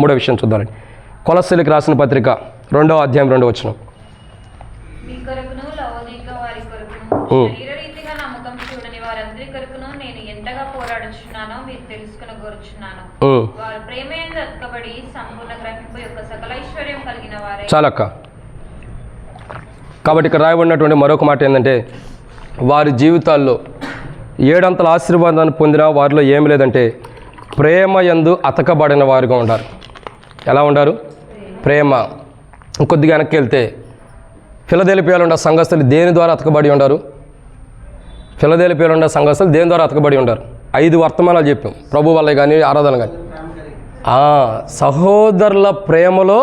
మూడో విషయం చూద్దామండి. కొలస్సీలకు రాసిన పత్రిక 2వ అధ్యాయం 2వ వచనం. మీ కొరకును లవోదిక వారి కొరకును శరీరరీతిగా నమ్మకం చూడని వారందరి కొరకును నేను ఎంతగా పోరాడుచున్నానో మీరు తెలుసుకొనగోరుచున్నాను. వారు ప్రేమయందు అతుకబడి సంపూర్ణ గ్రహింపు యొక్క సకల ఐశ్వర్యం కలిగిన వారే. చాలక్క. కాబట్టి ఇక్కడ రాయబడినటువంటి మరొక మాట ఏంటంటే, వారి జీవితాల్లో 7 అంతల ఆశీర్వాదాన్ని పొందిన వారిలో ఏమి లేదంటే ప్రేమయందు అతకబడిన వారుగా ఉండారు. ఎలా ఉండారు? ప్రేమ. ఇంకొద్దిగా వెనక్కి వెళ్తే ఫిలదెల్ఫియాలో ఉన్న సంఘస్థులు దేని ద్వారా అతకబడి ఉండారు? ఫిలదెల్ఫియాలో ఉన్న సంఘస్థులు దేని ద్వారా అతకబడి ఉండారు? 5 వర్తమానాలు చెప్పాం. ప్రభు వల్ల కానీ ఆరాధన కానీ సహోదరుల ప్రేమలో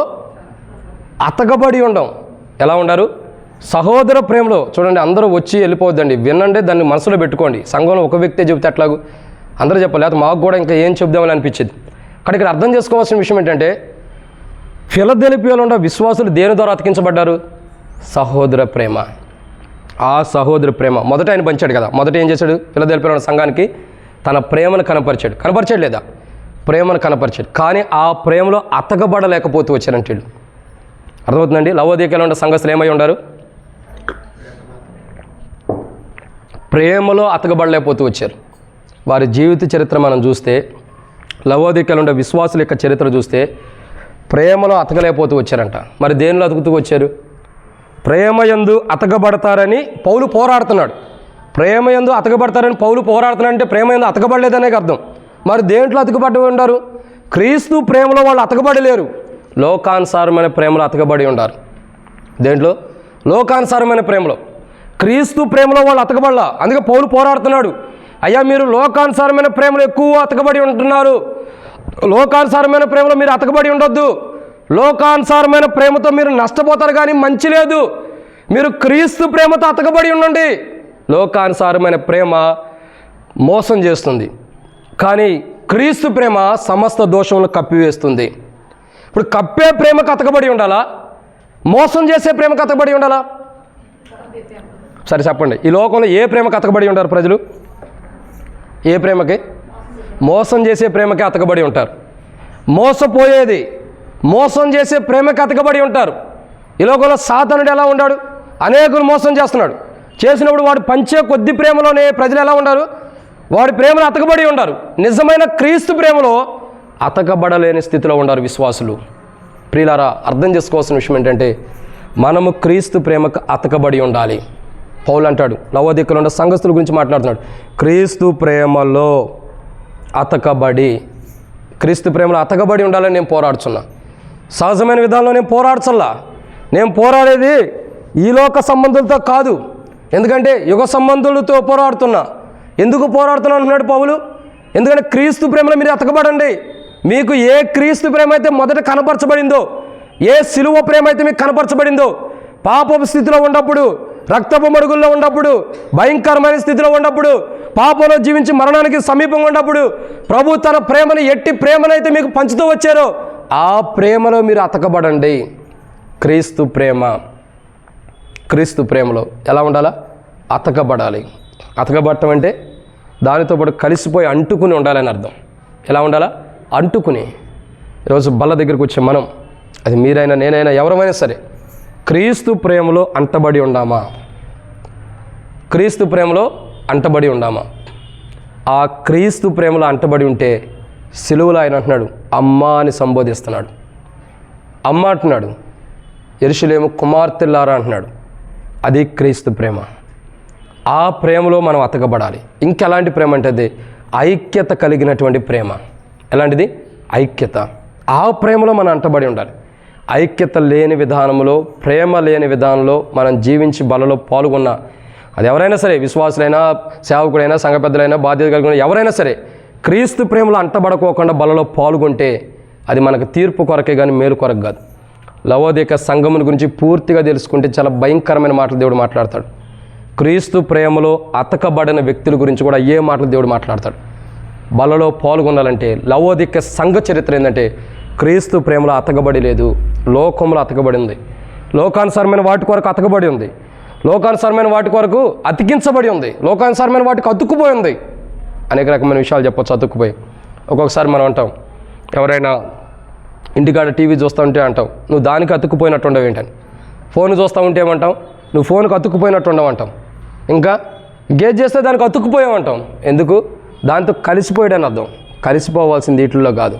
అతకబడి ఉండం. ఎలా ఉండారు? సహోదర ప్రేమలో. చూడండి, అందరూ వచ్చి వెళ్ళిపోవద్దండి, వినండి, దాన్ని మనసులో పెట్టుకోండి. సంఘంలో ఒక వ్యక్తే చెబితే ఎట్లాగూ అందరూ చెప్పాలి, లేకపోతే మాకు కూడా ఇంకా ఏం చెప్దామని అనిపించేది. కానీ ఇక్కడ అర్థం చేసుకోవాల్సిన విషయం ఏంటంటే, ఫిలదెల్ఫియాలో ఉన్న విశ్వాసులు దేని ద్వారా అతికించబడ్డారు? సహోదర ప్రేమ. ఆ సహోదర ప్రేమ మొదట ఆయన పంచాడు కదా. మొదట ఏం చేశాడు? ఫిలదెల్ఫియాలో ఉన్న సంఘానికి తన ప్రేమను కనపరిచాడు లేదా? ప్రేమను కనపరిచాడు. కానీ ఆ ప్రేమలో అతకబడలేకపోతూ వచ్చారంటే అర్థమవుతుందండి. లవోదికలో ఉన్న సంఘస్థులు ఏమై ఉండారు? ప్రేమలో అతకబడలేకపోతూ వచ్చారు. వారి జీవిత చరిత్ర మనం చూస్తే, లవోదికలో ఉండే విశ్వాసుల యొక్క చరిత్ర చూస్తే ప్రేమలో అతకలేకపోతూ వచ్చారంట. మరి దేనిలో అతుకుతూ వచ్చారు? ప్రేమయందు అతకబడతారని పౌలు పోరాడుతున్నాడు. ప్రేమయందు అతకబడతారని పౌలు పోరాడుతున్నాడు అంటే ప్రేమయందు అతకబడలేదనే అర్థం. మరి దేంట్లో అతకబడి ఉండారు? క్రీస్తు ప్రేమలో వాళ్ళు అతకబడలేరు. లోకానుసారమైన ప్రేమలో అతకబడి ఉండారు. దేంట్లో? లోకానుసారమైన ప్రేమలో. క్రీస్తు ప్రేమలో వాళ్ళు అతకబడలా. అందుకే పౌలు పోరాడుతున్నాడు, అయ్యా మీరు లోకానుసారమైన ప్రేమలో ఎక్కువ అతకబడి ఉంటున్నారు, లోకానుసారమైన ప్రేమలో మీరు అతకబడి ఉండొద్దు, లోకానుసారమైన ప్రేమతో మీరు నష్టపోతారు కానీ మంచి లేదు, మీరు క్రీస్తు ప్రేమతో అతకబడి ఉండండి. లోకానుసారమైన ప్రేమ మోసం చేస్తుంది, కానీ క్రీస్తు ప్రేమ సమస్త దోషములను కప్పివేస్తుంది. ఇప్పుడు కప్పే ప్రేమకు అతకబడి ఉండాలా? మోసం చేసే ప్రేమకు అతకబడి ఉండాలా? సరే చెప్పండి, ఈ లోకంలో ఏ ప్రేమకు అతకబడి ఉంటారు ప్రజలు? ఏ ప్రేమకి? మోసం చేసే ప్రేమకి అతకబడి ఉంటారు. మోసపోయేది, మోసం చేసే ప్రేమకి అతకబడి ఉంటారు. ఈ లోకంలో సాతానుడు ఎలా ఉన్నాడు? అనేకులు మోసం చేస్తున్నాడు. చేసినప్పుడు వాడు పంచే కొద్ది ప్రేమలోనే ప్రజలు ఎలా ఉన్నారు? వాడి ప్రేమను అతకబడి ఉన్నారు. నిజమైన క్రీస్తు ప్రేమలో అతకబడలేని స్థితిలో ఉన్నారు విశ్వాసులు. ప్రియులారా, అర్థం చేసుకోవాల్సిన విషయం ఏంటంటే, మనము క్రీస్తు ప్రేమకు అతకబడి ఉండాలి. పౌలు అంటాడు, లవోదికలో ఉన్న సంఘస్థుల గురించి మాట్లాడుతున్నాడు, క్రీస్తు ప్రేమలో అతకబడి. క్రీస్తు ప్రేమలో అతకబడి ఉండాలని నేను పోరాడుతున్నా. సహజమైన విధానంలో నేను పోరాడుచల్లా. నేను పోరాడేది ఈ లోక సంబంధులతో కాదు, ఎందుకంటే యుగ సంబంధులతో పోరాడుతున్నా. ఎందుకు పోరాడుతున్నా అంటున్నాడు పౌలు? ఎందుకంటే క్రీస్తు ప్రేమలో మీరు అతకబడండి. మీకు ఏ క్రీస్తు ప్రేమ అయితే మొదట కనపరచబడిందో, ఏ సిలువ ప్రేమ అయితే మీకు కనపరచబడిందో, పాపపు స్థితిలో ఉన్నప్పుడు, రక్తపు మడుగుల్లో ఉన్నప్పుడు, భయంకరమైన స్థితిలో ఉన్నప్పుడు, పాపంలో జీవించి మరణానికి సమీపంగా ఉన్నప్పుడు ప్రభు తన ప్రేమను ఎట్టి ప్రేమనైతే మీకు పంచుతూ వచ్చారో ఆ ప్రేమలో మీరు అతకబడండి. క్రీస్తు ప్రేమ. క్రీస్తు ప్రేమలో ఎలా ఉండాలా? అతకబడాలి. అతకబడటం అంటే దానితో పాటు కలిసిపోయి అంటుకుని ఉండాలని అర్థం. ఎలా ఉండాలా? అంటుకుని. ఈరోజు బల్ల దగ్గరికి వచ్చే మనం, అది మీరైనా నేనైనా ఎవరైనా సరే, క్రీస్తు ప్రేమలో అంటబడి ఉండామా? క్రీస్తు ప్రేమలో అంటబడి ఉండామా? ఆ క్రీస్తు ప్రేమలో అంటబడి ఉంటే సిలువలో ఆయన అంటున్నాడు, అమ్మా అని సంబోధిస్తున్నాడు. అమ్మ అంటున్నాడు, యెరూషలేము కుమార్తెలారా అంటున్నాడు. అది క్రీస్తు ప్రేమ. ఆ ప్రేమలో మనం అతకబడాలి. ఇంకెలాంటి ప్రేమ అంటే అది ఐక్యత కలిగినటువంటి ప్రేమ. ఎలాంటిది? ఐక్యత. ఆ ప్రేమలో మనం అంటబడి ఉండాలి. ఐక్యత లేని విధానంలో, ప్రేమ లేని విధానంలో మనం జీవించి బలలో పాల్గొన్న, అది ఎవరైనా సరే, విశ్వాసులైనా, సేవకుడైనా, సంఘ పెద్దలైనా, బాధ్యత కలిగిన ఎవరైనా సరే, క్రీస్తు ప్రేమలో అంటబడకోకుండా బలలో పాల్గొంటే అది మనకు తీర్పు కొరకే కానీ మేలు కొరకు కాదు. లవోదిక సంఘముని గురించి పూర్తిగా తెలుసుకుంటే చాలా భయంకరమైన మాటలు దేవుడు మాట్లాడతాడు. క్రీస్తు ప్రేమలో అతకబడిన వ్యక్తుల గురించి కూడా ఏ మాటలు దేవుడు మాట్లాడతాడు. బలలో పాల్గొనాలంటే లవోదిక సంఘ చరిత్ర ఏంటంటే, క్రీస్తు ప్రేమలో అతకబడి లేదు, లోకంలో అతకబడి ఉంది. లోకానుసారమైన వాటి కొరకు అతకబడి ఉంది, లోకానుసారమైన వాటి కొరకు అతికించబడి ఉంది, లోకానుసారమైన వాటికి అతుక్కుపోయి ఉంది. అనేక రకమైన విషయాలు చెప్పొచ్చు. అతుక్కుపోయి ఒక్కొక్కసారి మనం అంటాం, ఎవరైనా ఇంటికాడ టీవీ చూస్తూ ఉంటే అంటావు నువ్వు దానికి అతుక్కుపోయినట్టు ఉండవు ఏంటని. ఫోన్ చూస్తూ ఉంటే ఏమంటాం, నువ్వు ఫోన్కి అతుక్కుపోయినట్టు ఉండవు అంటాం. ఇంకా గేజ్ చేస్తే దానికి అతుక్కుపోయామంటాం. ఎందుకు? దాంతో కలిసిపోయాడని అర్థం. కలిసిపోవాల్సింది వీటిల్లో కాదు,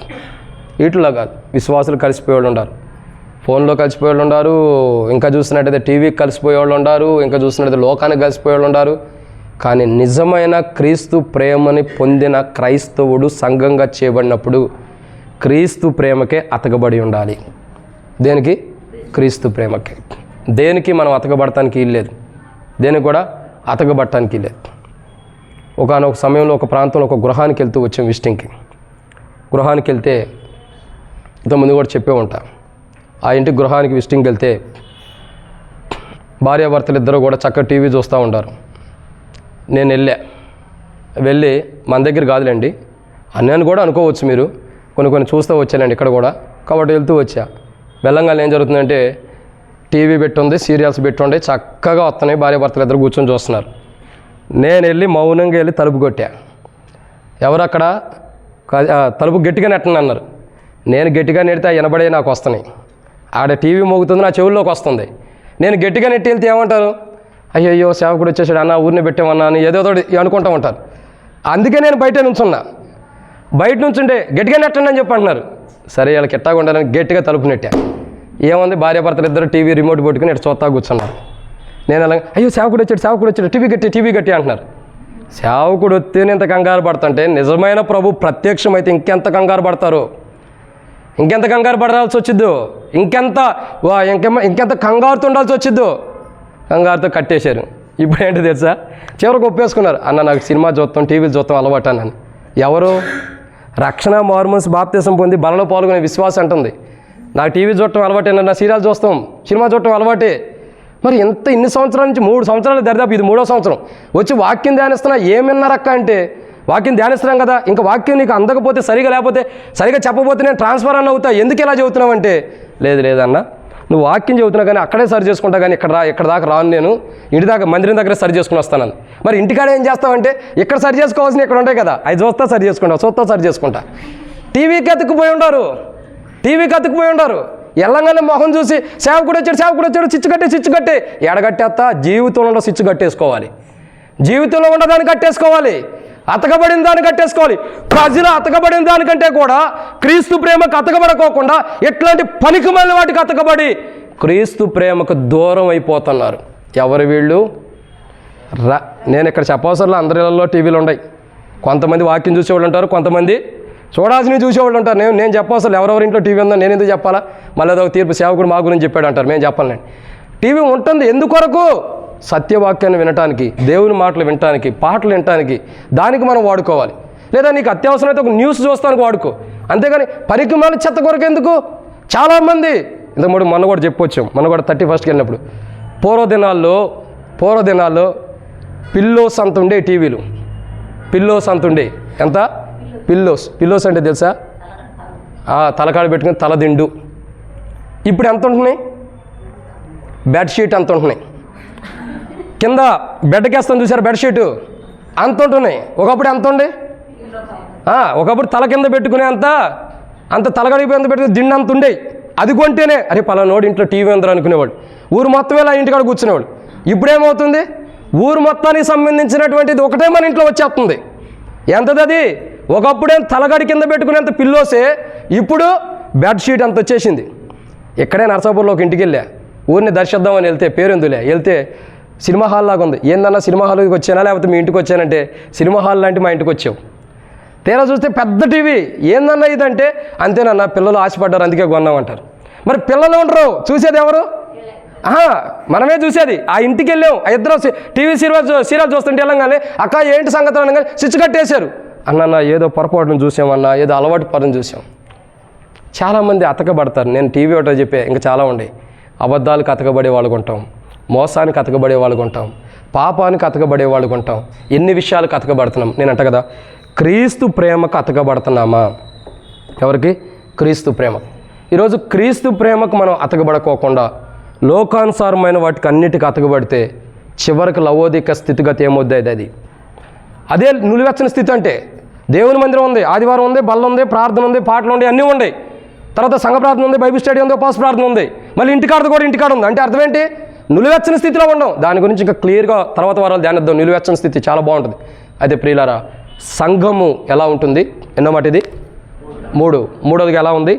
వీటిల్లో కాదు. విశ్వాసులు కలిసిపోయేవాళ్ళు ఉన్నారు, ఫోన్లో కలిసిపోయేవాళ్ళు ఉన్నారు, ఇంకా చూసినట్టయితే టీవీకి కలిసిపోయేవాళ్ళు ఉన్నారు, ఇంకా చూసినట్టయితే లోకానికి కలిసిపోయేవాళ్ళు ఉన్నారు. కానీ నిజమైన క్రీస్తు ప్రేమని పొందిన క్రైస్తవుడు సంఘంగా చేయబడినప్పుడు క్రీస్తు ప్రేమకే అతకబడి ఉండాలి. దేనికి? క్రీస్తు ప్రేమకే. దేనికి మనం అతకబడటానికి ఇల్లేదు, దేనికి కూడా అతకబడటానికి లేదు. ఒకనొక సమయంలో ఒక ప్రాంతంలో ఒక గృహానికి వెళ్తూ వచ్చాం విజిటింగ్కి. గృహానికి వెళ్తే ఇంతకుముందు కూడా చెప్పే ఉంటా, ఆ ఇంటి గృహానికి విజిటింగ్కి వెళ్తే భార్యాభర్తలు ఇద్దరు కూడా చక్కగా టీవీ చూస్తూ ఉంటారు. నేను వెళ్ళి మన దగ్గర కాదులేండి అన్నీ కూడా అనుకోవచ్చు మీరు, కొన్ని చూస్తూ వచ్చానండి ఇక్కడ కూడా, కాబట్టి వెళ్తూ వచ్చా. వెళ్ళంగానే ఏం జరుగుతుందంటే టీవీ పెట్టుంది, సీరియల్స్ పెట్టుండే చక్కగా వస్తున్నాయి, భార్యాభర్తలు ఇద్దరు కూర్చొని చూస్తున్నారు. నేను వెళ్ళి మౌనంగా వెళ్ళి తలుపు కొట్టా. ఎవరు అక్కడ? తలుపు గట్టిగా నెట్టండి అన్నారు. నేను గట్టిగా నెడితే వినబడే నాకు వస్తున్నాయి. ఆడ టీవీ మోగుతుంది, నా చెవుల్లోకి వస్తుంది. నేను గట్టిగా నెట్టి వెళ్తే ఏమంటారు, అయ్యో సేవకుడు వచ్చేసాడు అన్న, ఊరిని పెట్టామన్నా అని ఏదో అనుకుంటూ ఉంటారు. అందుకే నేను బయట నుంచున్నా. బయట నుంచుంటే గట్టిగా నెట్టండి అని చెప్పి అంటున్నారు. సరే వీళ్ళకి ఎట్టాగా ఉండాలని గట్టిగా తలుపు నెట్టా. ఏముంది, భార్యాభర్తలు ఇద్దరు టీవీ రిమోట్ పట్టుకుని ఇటు చూస్తా కూర్చున్నారు. నేను అలా అయ్యో సేవకుడు వచ్చాడు టీవీ గట్టి అంటున్నారు. సేవకుడు వస్తేనే ఇంత కంగారు పడుతుంటే నిజమైన ప్రభు ప్రత్యక్షమైతే ఇంకెంత కంగారు పడతారు, ఇంకెంత కంగారు పడాల్సి వచ్చిద్దు, ఇంకెంత కంగారుతో ఉండాల్సి వచ్చిద్దు. కంగారుతో కట్టేశారు. ఇప్పుడు ఏంటి తెలుసా, చివరికి ఒప్పేసుకున్నారు. అన్న నాకు సినిమా చూస్తాం, టీవీలు చూస్తాం అలవాటు అన్నాను. ఎవరు? రక్షణ మార్మన్స్ బాప్తిసం పొంది బలలో పాల్గొనే విశ్వాసం అంటుంది నాకు టీవీ చూడటం అలవాటే, నా సీరియల్ చూస్తాం, సినిమా చూడటం అలవాటే. మరి ఇన్ని సంవత్సరాల నుంచి 3 సంవత్సరాలు దరిదాపు, ఇది 3వ సంవత్సరం వచ్చి వాక్యం ధ్యానిస్తున్నా. ఏమన్నారక్క అంటే, వాక్యం ధ్యానిస్తున్నాం కదా, ఇంకా వాక్యం నీకు అందకపోతే సరిగా చెప్పబోతే నేను ట్రాన్స్ఫర్ అన్న అవుతా, ఎందుకు ఇలా చెబుతున్నావు అంటే, లేదన్న నువ్వు వాక్యం చెబుతున్నావు కానీ అక్కడే సరి చేసుకుంటా, కానీ ఇక్కడ దాకా రాను, నేను ఇంటి దాకా మందిరం దగ్గర సరి చేసుకుని వస్తానని. మరి ఇంటికాడ ఏం చేస్తావంటే, ఇక్కడ సరి చేసుకోవాల్సిన ఇక్కడ ఉంటాయి కదా, అవి చూస్తా సరి చేసుకుంటా. టీవీకి అతుక్కుపోయి ఉంటారు. ఎల్లంగానే మొహం చూసి సేవకుడు వచ్చాడు చిచ్చు కట్టి ఎడగట్టేస్తా. జీవితంలో చిచ్చు కట్టేసుకోవాలి, జీవితంలో ఉన్నదాన్ని కట్టేసుకోవాలి, అతకబడిన దాన్ని కట్టేసుకోవాలి. ప్రజలు అతకబడిన దానికంటే కూడా క్రీస్తు ప్రేమకు అతకబడుకోకుండా ఇట్లాంటి పనికిమాలిన వాటికి అతకబడి క్రీస్తు ప్రేమకు దూరం అయిపోతున్నారు. ఎవరు వీళ్ళు? నేను ఇక్కడ చెప్పవసరంలో అందరిలో టీవీలు ఉన్నాయి. కొంతమంది వాక్యం చూసేవాళ్ళు ఉంటారు, కొంతమంది చూడాల్సినవి చూసేవాళ్ళు ఉంటారు. నేను చెప్పవసరం ఎవరెవరి ఇంట్లో టీవీ ఉందో నేను ఎందుకు చెప్పాలా, మళ్ళీ అదొక తీర్పు సేవకుడు మా గురించి చెప్పాడు అంటారు. మేము చెప్పాలండి. టీవీ ఉంటుంది ఎందుకొరకు? సత్యవాక్యాన్ని వినటానికి, దేవుని మాటలు వినటానికి, పాటలు వినటానికి, దానికి మనం వాడుకోవాలి. లేదా నీకు అత్యవసరమైతే ఒక న్యూస్ చూస్తానికి వాడుకో, అంతేగాని పరికమాల చెత్త కొరకు ఎందుకు? చాలామంది ఇంతకుముందు మొన్న కూడా చెప్పొచ్చాం, మొన్న కూడా 31st వెళ్ళినప్పుడు పూర్వదినాల్లో పిల్లోస్ అంత ఉండే టీవీలు, పిల్లోస్ అంత ఉండే. ఎంత? పిల్లోస్ అంటే తెలుసా? తలకాడ పెట్టుకుని తలదిండు. ఇప్పుడు ఎంత ఉంటున్నాయి? బెడ్షీట్ అంత ఉంటున్నాయి. కింద బెడ్కేస్తాను చూసారు, బెడ్షీటు అంత ఉంటున్నాయి. ఒకప్పుడు ఎంత ఉండే? ఒకప్పుడు తల కింద పెట్టుకునే అంత తలగడిపోయి ఎంత పెట్టుకుని దిండు అంత ఉండే. అది కొంటేనే అరే పలానోడు ఇంట్లో టీవీ అందరూ అనుకునేవాడు, ఊరు మొత్తం ఇలా ఇంటికాడ కూర్చునేవాడు. ఇప్పుడేమవుతుంది, ఊరు మొత్తానికి సంబంధించినటువంటిది ఒకటే మన ఇంట్లో వచ్చేస్తుంది. ఎంతది అది? ఒకప్పుడేం తలగడి కింద పెట్టుకునేంత పిల్లోసే ఇప్పుడు బెడ్షీట్ అంత వచ్చేసింది. ఇక్కడే నరసాపూర్లో ఒక ఇంటికి వెళ్ళా, ఊరిని దర్శిద్దామని వెళ్తే, పేరెందులే వెళ్తే సినిమా హాల్ లాగా ఉంది. ఏందన్నా సినిమా హాల్కి వచ్చానా లేకపోతే మీ ఇంటికి వచ్చానంటే, సినిమా హాల్ లాంటి మా ఇంటికి వచ్చావు. తీరా చూస్తే పెద్ద టీవీ. ఏందన్నా ఇదంటే, అంతేనన్నా పిల్లలు ఆశపడ్డారు అందుకే కొన్నామంటారు. మరి పిల్లలు ఉండరు, చూసేది ఎవరు? మనమే చూసేది. ఆ ఇంటికి వెళ్ళాం, ఆ ఇద్దరు టీవీ సీరియల్ చూస్తుంటే వెళ్ళంగానే అక్క ఏంటి సంగతి అనగానే స్విచ్ కట్టేశారు. అన్న ఏదో పొరపాటును చూసామన్నా, ఏదో అలవాటు పరని చూసాం. చాలామంది అతకబడతారు. నేను టీవీ ఒకటో చెప్పే, ఇంకా చాలా ఉన్నాయి. అబద్ధాలకు అతకబడే వాళ్ళకు ఉంటాం, మోసానికి అతకబడే వాళ్ళకు ఉంటాం, పాపానికి అతకబడే వాళ్ళకు ఉంటాం. ఎన్ని విషయాలకు అతకబడుతున్నాం. నేను అంట కదా, క్రీస్తు ప్రేమకు అతకబడుతున్నామా? ఎవరికి? క్రీస్తు ప్రేమ. ఈరోజు క్రీస్తు ప్రేమకు మనం అతకబడుకోకుండా లోకానుసారమైన వాటికి అన్నిటికీ అతకబడితే చివరికి లవోదిక స్థితిగతి ఏమొద్ది? అదే నులివెచ్చని స్థితి. అంటే దేవుని మందిరం ఉంది, ఆదివారం ఉంది, బల్ల ఉంది, ప్రార్థన ఉంది, పాటలు ఉంది, అన్నీ ఉన్నాయి. తర్వాత సంఘ ప్రార్థన ఉంది, బైబిల్ స్టడీ ఉంది, ఉపవాస ప్రార్థన ఉంది, మళ్ళీ ఇంటికాడది కూడా ఇంటికాడ ఉంది. అంటే అర్థం ఏంటి? నిలువెచ్చని స్థితిలో ఉండడం. దాని గురించి ఇంకా క్లియర్గా తర్వాత వారాలు ధ్యానిద్దాం. నిలువెచ్చని స్థితి చాలా బాగుంటుంది. అయితే ప్రియులారా, సంఘము ఎలా ఉంటుంది? ఎన్నో మాట ఇది? మూడోదిగా ఎలా ఉంది?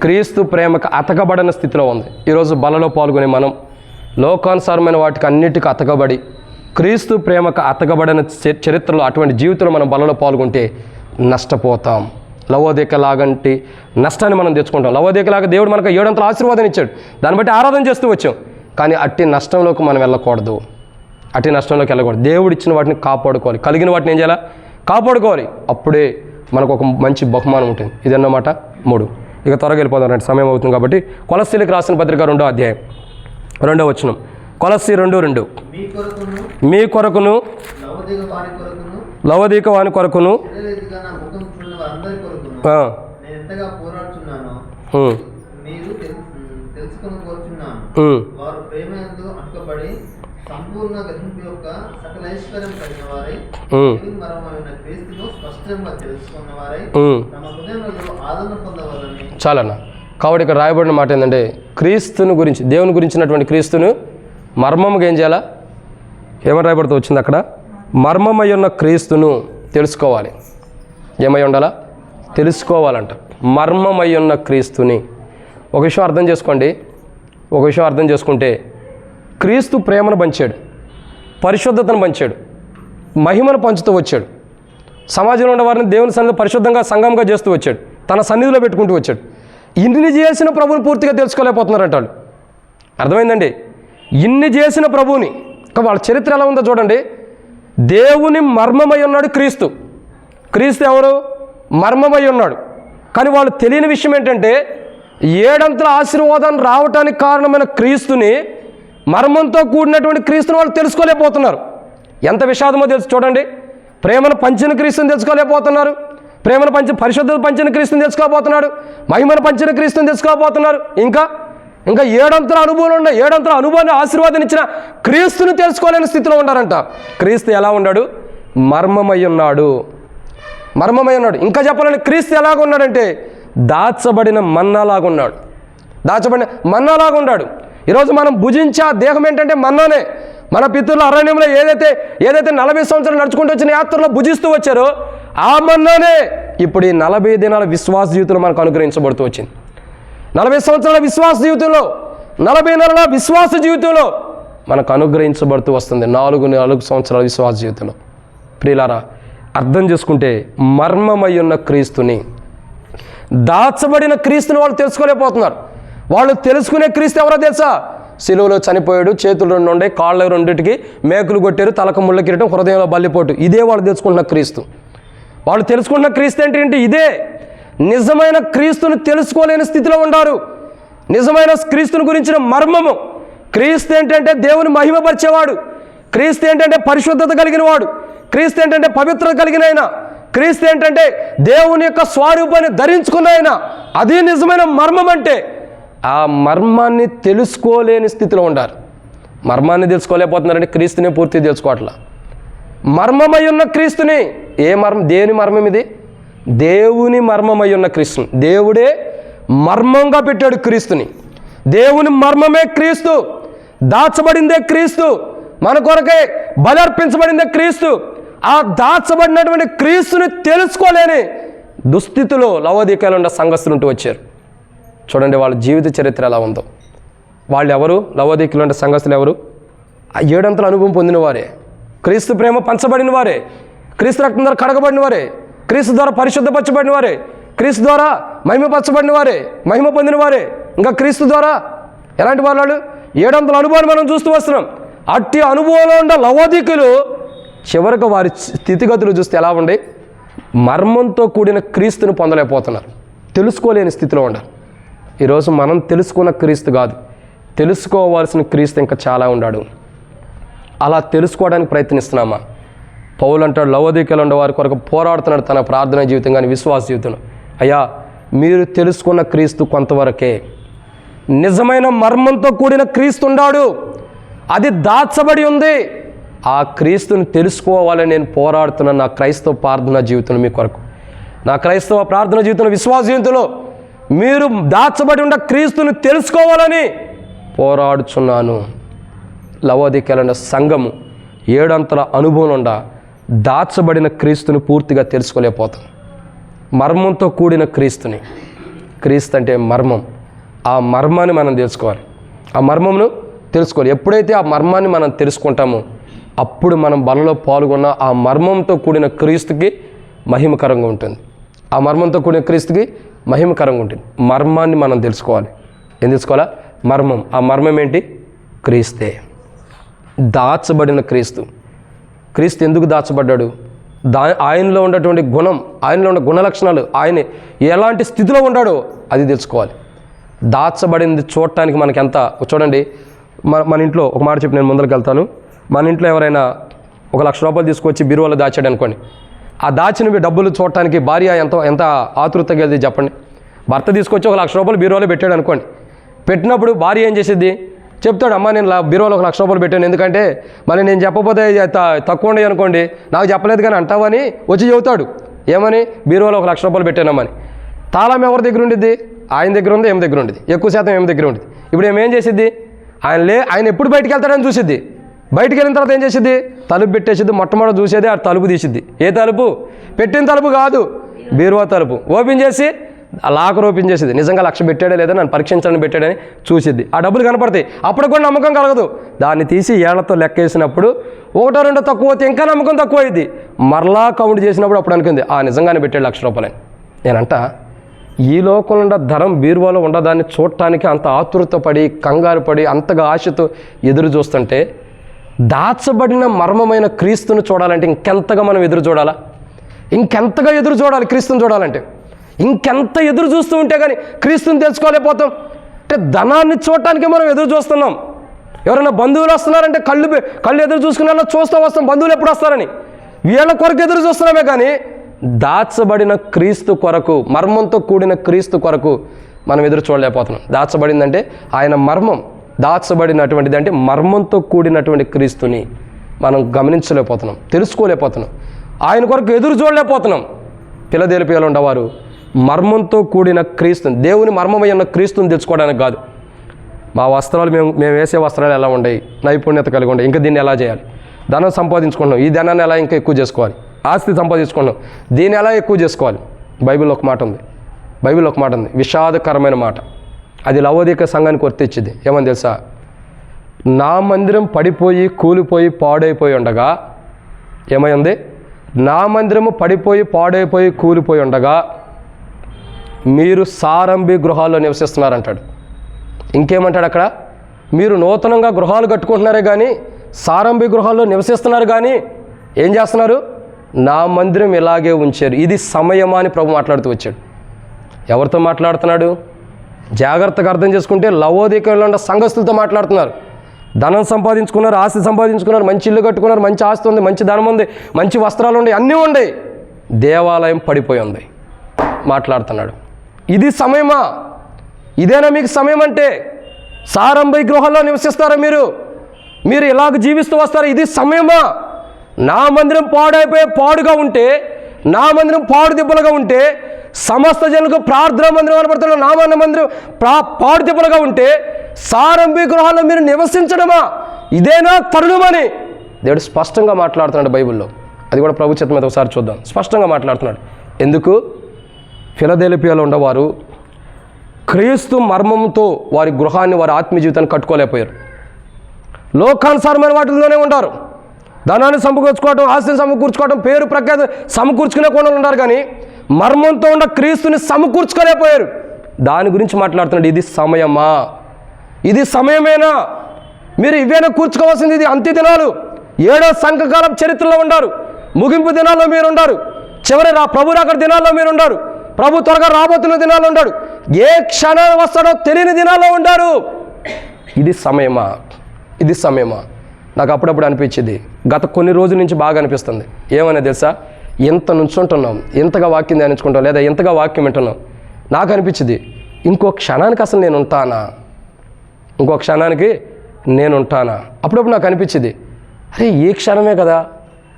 క్రీస్తు ప్రేమకు అతకబడిన స్థితిలో ఉంది. ఈరోజు బలలో పాల్గొని మనం లోకానుసారమైన వాటికి అన్నిటికీ అతకబడి క్రీస్తు ప్రేమకు అతకబడిన చరిత్రలో అటువంటి జీవితంలో మనం బలలో పాల్గొంటే నష్టపోతాం. లవోదికలాగంటి నష్టాన్ని మనం తెచ్చుకుంటాం. లవోదికలాగా దేవుడు మనకు 7 అంతల ఆశీర్వాదం ఇచ్చాడు, దాన్ని బట్టి ఆరాధన చేస్తూ వచ్చాం. కానీ అట్టి నష్టంలోకి మనం వెళ్ళకూడదు. అట్టి నష్టంలోకి వెళ్ళకూడదు. దేవుడు ఇచ్చిన వాటిని కాపాడుకోవాలి, కలిగిన వాటిని ఏం చేయాలా? కాపాడుకోవాలి. అప్పుడే మనకు ఒక మంచి బహుమానం ఉంటుంది. ఇదన్నమాట 3. ఇక త్వరగా వెళ్ళిపోదాం, సమయం అవుతుంది కాబట్టి. కొలస్సీలకు రాసిన పత్రిక 2వ అధ్యాయం 2వ వచనం. కొలస్సీ 2:2. మీ కొరకును లవోదిక వాని కొరకును సంపూర్ణ గ్రహింపు యొక్క సకల ఐశ్వర్యం కలిగిన వారై మరమైన క్రీస్తును స్పష్టంగా తెలుసుకున్న వారై తమ హృదయంలో ఆదరణ పొందవాలని. చాలన్నా. కాబట్టి ఇక్కడ రాయబడిన మాట ఏంటంటే, క్రీస్తుని గురించి, దేవుని గురించినటువంటి క్రీస్తును మర్మముగా ఏం చేయాలా? ఏమని రాయబడుతూ వచ్చింది అక్కడ? మర్మమై ఉన్న క్రీస్తును తెలుసుకోవాలి. ఏమై ఉండాలా? తెలుసుకోవాలంట. మర్మమై ఉన్న క్రీస్తుని. ఒక విషయం అర్థం చేసుకోండి. ఒక విషయం అర్థం చేసుకుంటే, క్రీస్తు ప్రేమను పంచాడు, పరిశుద్ధతను పంచాడు, మహిమను పంచుతూ వచ్చాడు. సమాజంలో ఉన్న వారిని దేవుని సన్నిధిలో పరిశుద్ధంగా సంఘంగా చేస్తూ వచ్చాడు, తన సన్నిధిలో పెట్టుకుంటూ వచ్చాడు. ఇన్ని చేసిన ప్రభువుని పూర్తిగా తెలుసుకోలేకపోతున్నారంట వాళ్ళు. అర్థమైందండి? ఇన్ని చేసిన ప్రభువుని, ఇంకా వాళ్ళ చరిత్ర ఎలా ఉందో చూడండి. దేవుని మర్మమై ఉన్నాడు క్రీస్తు. క్రీస్తు ఎవరు? మర్మమై ఉన్నాడు. కానీ వాళ్ళు తెలియని విషయం ఏంటంటే, 7 అంతల ఆశీర్వాదాన్ని రావటానికి కారణమైన క్రీస్తుని, మర్మంతో కూడినటువంటి క్రీస్తుని వాళ్ళు తెలుసుకోలేకపోతున్నారు. ఎంత విషాదమో తెలుసు చూడండి. ప్రేమను పంచిన క్రీస్తుని తెలుసుకోలేకపోతున్నారు, ప్రేమను పరిశుద్ధత పంచిన క్రీస్తుని తెలుసుకోలేకపోతున్నాడు, మహిమను పంచిన క్రీస్తుని తెలుసుకోలేకపోతున్నారు. ఇంకా 7 అంతల అనుభవాలు ఉన్నాయి. 7 అంతల అనుభవాన్ని ఆశీర్వాదం ఇచ్చిన క్రీస్తుని తెలుసుకోలేని స్థితిలో ఉన్నారంట. క్రీస్తు ఎలా ఉన్నాడు? మర్మమై ఉన్నాడు. మర్మమై ఉన్నాడు. ఇంకా చెప్పాలని, క్రీస్తు ఎలాగ ఉన్నాడంటే దాచబడిన మన్నాలాగా ఉన్నాడు. దాచబడిన మన్నాలాగా ఉన్నాడు. ఈరోజు మనం భుజించే దేహం ఏంటంటే మన్నానే. మన పితరుల అరణ్యంలో ఏదైతే 40 సంవత్సరాలు నడుచుకుంటూ వచ్చిన యాత్రలో భుజిస్తూ వచ్చారో ఆ మన్నానే ఇప్పుడు ఈ 40 దినాల విశ్వాస జీవితంలో మనకు అనుగ్రహించబడుతూ వచ్చింది. 40 సంవత్సరాల విశ్వాస జీవితంలో, 40 నెలల విశ్వాస జీవితంలో మనకు అనుగ్రహించబడుతూ వస్తుంది. 4 సంవత్సరాల విశ్వాస జీవితంలో. ప్రియులారా, అర్థం చేసుకుంటే, మర్మమై ఉన్న క్రీస్తుని, దాచబడిన క్రీస్తుని వాళ్ళు తెలుసుకోలేకపోతున్నారు. వాళ్ళు తెలుసుకునే క్రీస్తు ఎవరో తెలుసా? సిలువలో చనిపోయాడు, చేతులు 2 ఉండే, కాళ్ళ 2టికి మేకులు కొట్టారు, తలకు ముళ్ళ కిరీటం, హృదయంలో బల్లిపోటు. ఇదే వాళ్ళు తెలుసుకుంటున్న క్రీస్తు. వాళ్ళు తెలుసుకుంటున్న క్రీస్తు ఏంటి? ఇదే. నిజమైన క్రీస్తుని తెలుసుకోలేని స్థితిలో ఉన్నారు. నిజమైన క్రీస్తుని గురించిన మర్మము. క్రీస్తు ఏంటంటే దేవుని మహిమపరిచేవాడు, క్రీస్తు ఏంటంటే పరిశుద్ధత కలిగిన వాడు, క్రీస్తు ఏంటంటే పవిత్రత కలిగిన ఆయన, క్రీస్తు ఏంటంటే దేవుని యొక్క స్వరూపాన్ని ధరించుకున్న ఆయన. అది నిజమైన మర్మం. అంటే ఆ మర్మాన్ని తెలుసుకోలేని స్థితిలో ఉండాలి. మర్మాన్ని తెలుసుకోలేకపోతున్నారంటే క్రీస్తుని పూర్తిగా తెలుసుకోవట్లా. మర్మమై ఉన్న క్రీస్తుని, ఏ మర్మం? దేని మర్మం ఇది? దేవుని మర్మమై ఉన్న క్రీస్తుని. దేవుడే మర్మంగా పెట్టాడు క్రీస్తుని. దేవుని మర్మమే క్రీస్తు. దాచబడిందే క్రీస్తు. మన కొరకే బలర్పించబడిందే క్రీస్తు. ఆ దాచబడినటువంటి క్రీస్తుని తెలుసుకోలేని దుస్థితిలో లవోదికలో ఉన్న సంఘస్థులు ఉంటూ వచ్చారు. చూడండి వాళ్ళ జీవిత చరిత్ర ఎలా ఉందో. వాళ్ళు ఎవరు? లవోదికలో ఉన్న సంఘస్థులు ఎవరు? 7 అంతల అనుభవం పొందిన వారే, క్రీస్తు ప్రేమ పంచబడిన వారే, క్రీస్తు రక్తం ద్వారా కడగబడిన వారే, క్రీస్తు ద్వారా పరిశుద్ధపరచబడిన వారే, క్రీస్తు ద్వారా మహిమపరచబడిన వారే, మహిమ పొందిన వారే. ఇంకా క్రీస్తు ద్వారా ఎలాంటి వాళ్ళు? 7 అంతల అనుభవాన్ని మనం చూస్తూ వస్తున్నాం. అట్టి అనుభవంలో ఉన్న లవోదికులు చివరికి వారి స్థితిగతులు చూస్తే ఎలా ఉండే? మర్మంతో కూడిన క్రీస్తుని పొందలేకపోతున్నారు, తెలుసుకోలేని స్థితిలో ఉండాలి. ఈరోజు మనం తెలుసుకున్న క్రీస్తు కాదు, తెలుసుకోవాల్సిన క్రీస్తు ఇంకా చాలా ఉన్నాడు. అలా తెలుసుకోవడానికి ప్రయత్నిస్తున్నామా? పౌలు అంటాడు, లవోదికలో ఉండే వారి కొరకు పోరాడుతున్నాడు తన ప్రార్థనా జీవితం కానీ విశ్వాస జీవితంలో. అయ్యా, మీరు తెలుసుకున్న క్రీస్తు కొంతవరకే. నిజమైన మర్మంతో కూడిన క్రీస్తు ఉన్నాడు, అది దాచబడి ఉంది. ఆ క్రీస్తుని తెలుసుకోవాలని నేను పోరాడుతున్న నా క్రైస్తవ ప్రార్థనా జీవితం మీ కొరకు. నా క్రైస్తవ ప్రార్థన జీవితంలో, విశ్వాస జీవితంలో మీరు దాచబడి ఉన్న క్రీస్తుని తెలుసుకోవాలని పోరాడుచున్నాను. లవోదికీయుల సంఘము 7 అంతల అనుభవం ఉండ దాచబడిన క్రీస్తుని పూర్తిగా తెలుసుకోలేకపోతాం. మర్మంతో కూడిన క్రీస్తుని, క్రీస్తు అంటే మర్మం, ఆ మర్మాన్ని మనం తెలుసుకోవాలి. ఆ మర్మమును తెలుసుకోవాలి. ఎప్పుడైతే ఆ మర్మాన్ని మనం తెలుసుకుంటామో అప్పుడు మనం బలలో పాల్గొన్న ఆ మర్మంతో కూడిన క్రీస్తుకి మహిమకరంగా ఉంటుంది. ఆ మర్మంతో కూడిన క్రీస్తుకి మహిమకరంగా ఉంటుంది. మర్మాన్ని మనం తెలుసుకోవాలి. ఏం తెలుసుకోవాలా? మర్మం. ఆ మర్మం ఏంటి? క్రీస్తే. దాచబడిన క్రీస్తు. క్రీస్తు ఎందుకు దాచబడ్డాడు? ఆయనలో ఉన్నటువంటి గుణం, ఆయనలో ఉన్న గుణలక్షణాలు, ఆయన ఎలాంటి స్థితిలో ఉన్నాడో అది తెలుసుకోవాలి. దాచబడింది చూడటానికి మనకి ఎంత, చూడండి, మన ఇంట్లో ఒక మాట చెప్పి నేను ముందరికి వెళ్తాను. మన ఇంట్లో ఎవరైనా 1 లక్ష రూపాయలు తీసుకొచ్చి బీరువాలో దాచాడు అనుకోండి, ఆ దాచినవి డబ్బులు చూడటానికి భార్య ఎంత ఆతృతగా వెళ్తుంది చెప్పండి. భర్త తీసుకొచ్చి 1 లక్ష రూపాయలు బీరువాలో పెట్టాడు అనుకోండి. పెట్టినప్పుడు భార్య ఏం చేసేది? చెప్తాడు, అమ్మ నేను బీరువాలో 1 లక్ష రూపాయలు పెట్టాను, ఎందుకంటే మళ్ళీ నేను చెప్పకపోతే తక్కువ ఉండే అనుకోండి, నాకు చెప్పలేదు కానీ అంటావని వచ్చి చెబుతాడు. ఏమని? బీరువాలో 1 లక్ష రూపాయలు పెట్టానమ్మని. తాళం ఎవరి దగ్గర ఉండిద్ది? ఆయన దగ్గర ఉంది, ఏం దగ్గర ఉండేది, ఎక్కువ శాతం ఏం దగ్గర ఉండేది. ఇప్పుడు ఏమేం చేసిద్ది? ఆయన ఎప్పుడు బయటికి వెళ్తాడని చూసిద్ది. బయటికి వెళ్ళిన తర్వాత ఏం చేసిద్ది? తలుపు పెట్టేసిద్ది. మొట్టమొదటి చూసేది ఆ తలుపు తీసిద్ది. ఏ తలుపు? పెట్టిన తలుపు కాదు, బీరువా తలుపు ఓపెన్ చేసి లాకర్ ఓపెన్ చేసేది. నిజంగా 1 లక్ష పెట్టాడే లేదా నన్ను పరీక్షించాలని పెట్టాడని చూసిద్ది. ఆ డబ్బులు కనపడతాయి, అప్పుడు కూడా నమ్మకం కలగదు. దాన్ని తీసి ఏళ్లతో లెక్కేసినప్పుడు 1 2 తక్కువ అయితే ఇంకా నమ్మకం తక్కువ అయింది. మరలా కౌంట్ చేసినప్పుడు అప్పుడు అనుకుంది, నిజంగానే పెట్టాడు 1 లక్ష రూపాయలని. నేనంట ఈ లోకంలో ఉన్న ధరం బీరువాలో ఉండదాన్ని చూడటానికి అంత ఆతృత పడి, కంగారు పడి, అంతగా ఆశతో ఎదురు చూస్తుంటే దాచబడిన మర్మమైన క్రీస్తుని చూడాలంటే ఇంకెంతగా మనం ఎదురు చూడాలా? ఇంకెంతగా ఎదురు చూడాలి క్రీస్తుని చూడాలంటే? ఇంకెంత ఎదురు చూస్తూ ఉంటే కానీ క్రీస్తుని తెలుసుకోలేకపోతాం. అంటే ధనాన్ని చూడటానికి మనం ఎదురు చూస్తున్నాం. ఎవరైనా బంధువులు వస్తున్నారంటే కళ్ళు ఎదురు చూసుకునే చూస్తూ వస్తాం, బంధువులు ఎప్పుడు వస్తారని. వీళ్ళ కొరకు ఎదురు చూస్తున్నామే కానీ దాచబడిన క్రీస్తు కొరకు, మర్మంతో కూడిన క్రీస్తు కొరకు మనం ఎదురు చూడలేకపోతున్నాం. దాచబడిందంటే ఆయన మర్మం, దాచబడినటువంటిది అంటే మర్మంతో కూడినటువంటి క్రీస్తుని మనం గమనించలేకపోతున్నాం, తెలుసుకోలేకపోతున్నాం, ఆయన కొరకు ఎదురు చూడలేకపోతున్నాం. ఫిలదెల్ఫియాలో ఉండవారు మర్మంతో కూడిన క్రీస్తుని, దేవుని మర్మమై ఉన్న క్రీస్తుని తెలుసుకోవడానికి కాదు. మా వస్త్రాలు మేము వేసే వస్త్రాలు ఎలా ఉన్నాయి, నైపుణ్యత కలిగి ఉంటాయి, ఇంకా దీన్ని ఎలా చేయాలి, ధనం సంపాదించుకుంటున్నాం, ఈ ధనాన్ని ఎలా ఇంకా ఎక్కువ చేసుకోవాలి, ఆస్తి సంపాదించుకుంటున్నాం, దీన్ని ఎలా ఎక్కువ చేసుకోవాలి. బైబిల్లో ఒక మాట ఉంది, విషాదకరమైన మాట. అది లవోదిక సంఘానికి వర్తించింది. ఏమని తెలుసా? నా మందిరం పడిపోయి కూలిపోయి పాడైపోయి ఉండగా, ఏమై ఉంది? నా మందిరము పడిపోయి పాడైపోయి కూలిపోయి ఉండగా మీరు సారంభి గృహాల్లో నివసిస్తున్నారంటాడు. ఇంకేమంటాడు అక్కడ? మీరు నూతనంగా గృహాలు కట్టుకుంటున్నారే కానీ సారంభి గృహాల్లో నివసిస్తున్నారు కానీ ఏం చేస్తున్నారు? నా మందిరం ఇలాగే ఉంచారు. ఇది సమయమా అని ప్రభు మాట్లాడుతూ వచ్చాడు. ఎవరితో మాట్లాడుతున్నాడు? జాగ్రత్తగా అర్థం చేసుకుంటే లవోదికీయులో ఉన్న సంఘస్థులతో మాట్లాడుతున్నారు. ధనం సంపాదించుకున్నారు, ఆస్తి సంపాదించుకున్నారు, మంచి ఇల్లు కట్టుకున్నారు, మంచి ఆస్తి ఉంది, మంచి ధనం ఉంది, మంచి వస్త్రాలు ఉన్నాయి, అన్నీ ఉన్నాయి, దేవాలయం పడిపోయి ఉంది. మాట్లాడుతున్నాడు. ఇది సమయమా? ఇదేనా మీకు సమయం అంటే? సారంభి గృహాల్లో నివసిస్తారా మీరు ఇలాగ జీవిస్తూ వస్తారా? ఇది సమయమా? నా మందిరం పాడుగా ఉంటే, నా మందిరం పాడు దెబ్బలుగా ఉంటే, సమస్త జనులకు ప్రార్థనా మందిరం అనబడుతున్న నా మందిరం పాడు దెబ్బలుగా ఉంటే సారంభి గృహాల్లో మీరు నివసించడమా? ఇదేనా తరుణమని దేవుడు స్పష్టంగా మాట్లాడుతున్నాడు బైబిల్లో. అది కూడా ప్రభు చిత్తం మీద ఒకసారి చూద్దాం. స్పష్టంగా మాట్లాడుతున్నాడు. ఎందుకు? ఫిలదెల్ఫియాలో ఉండవారు క్రీస్తు మర్మంతో వారి గృహాన్ని, వారి ఆత్మీయ జీవితాన్ని కట్టుకోలేకపోయారు. లోకానుసారమైన వాటిలోనే ఉంటారు. ధనాన్ని సమకూర్చుకోవడం, ఆస్తిని సమకూర్చుకోవడం, పేరు ప్రఖ్యాతి సమకూర్చుకునే కోణంలో ఉన్నారు కానీ మర్మంతో ఉన్న క్రీస్తుని సమకూర్చుకోలేకపోయారు. దాని గురించి మాట్లాడుతున్నాడు. ఇది సమయమా? ఇది సమయమేనా? మీరు ఇవేనా కూర్చుకోవాల్సింది? ఇది అంత్య దినాలు, 7వ సంఘకాలం చరిత్రలో ఉండారు, ముగింపు దినాల్లో మీరు ఉండారు, చివరి ప్రభు రాకడ దినాల్లో మీరు ఉండారు, ప్రభు త్వరగా రాబోతున్న దినాల్లో ఉండాడు, ఏ క్షణం వస్తాడో తెలియని దినాల్లో ఉండారు. ఇది సమయమా? ఇది సమయమా? నాకు అప్పుడప్పుడు అనిపించింది, గత కొన్ని రోజుల నుంచి బాగా అనిపిస్తుంది. ఏమనే తెలుసా? ఎంత నుంచుంటున్నాం, ఎంతగా వాక్యం ధ్యానించుకుంటాం, లేదా ఎంతగా వాక్యం వింటున్నాం. నాకు అనిపించింది, ఇంకో క్షణానికి అసలు నేను ఉంటానా? ఇంకో క్షణానికి నేను ఉంటానా? అప్పుడప్పుడు నాకు అనిపించింది, అరే ఈ క్షణమే కదా,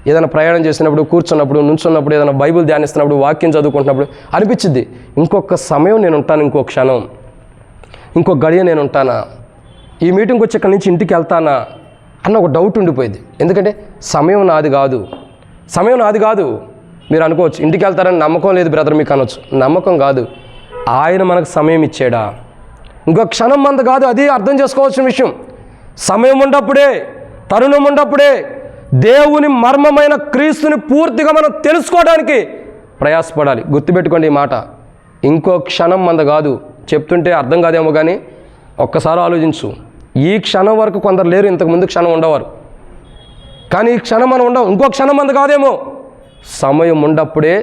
ఏదైనా ప్రయాణం చేసినప్పుడు, కూర్చున్నప్పుడు, నుంచున్నప్పుడు, ఏదైనా బైబిల్ ధ్యానిస్తున్నప్పుడు, వాక్యం చదువుకుంటున్నప్పుడు అనిపించింది, ఇంకొక సమయం నేను ఉంటాను, ఇంకో క్షణం, ఇంకో గడియ నేను ఉంటానా, ఈ మీటింగ్కి వచ్చి ఇక్కడి నుంచి ఇంటికి వెళ్తానా అన్న ఒక డౌట్ ఉండిపోయింది. ఎందుకంటే సమయం నాది కాదు, సమయం నాది కాదు. మీరు అనుకోవచ్చు ఇంటికి వెళ్తారని నమ్మకం లేదు బ్రదర్ మీకు అనొచ్చు. నమ్మకం కాదు, ఆయన మనకు సమయం ఇచ్చాడా, ఇంకో క్షణం మంది కాదు. అది అర్థం చేసుకోవాల్సిన విషయం. సమయం ఉన్నప్పుడే, తరుణం ఉన్నప్పుడే దేవుని మర్మమైన క్రీస్తుని పూర్తిగా మనం తెలుసుకోవడానికి ప్రయాసపడాలి. గుర్తుపెట్టుకోండి ఈ మాట, ఇంకో క్షణం మంద కాదు. చెప్తుంటే అర్థం కాదేమో కానీ ఒక్కసారి ఆలోచించు. ఈ క్షణం వరకు కొందరు లేరు, ఇంతకుముందు క్షణం ఉండేవారు, కానీ ఈ క్షణం మనం ఉండవు. ఇంకో క్షణం మంది కాదేమో. సమయం ఉన్నప్పుడే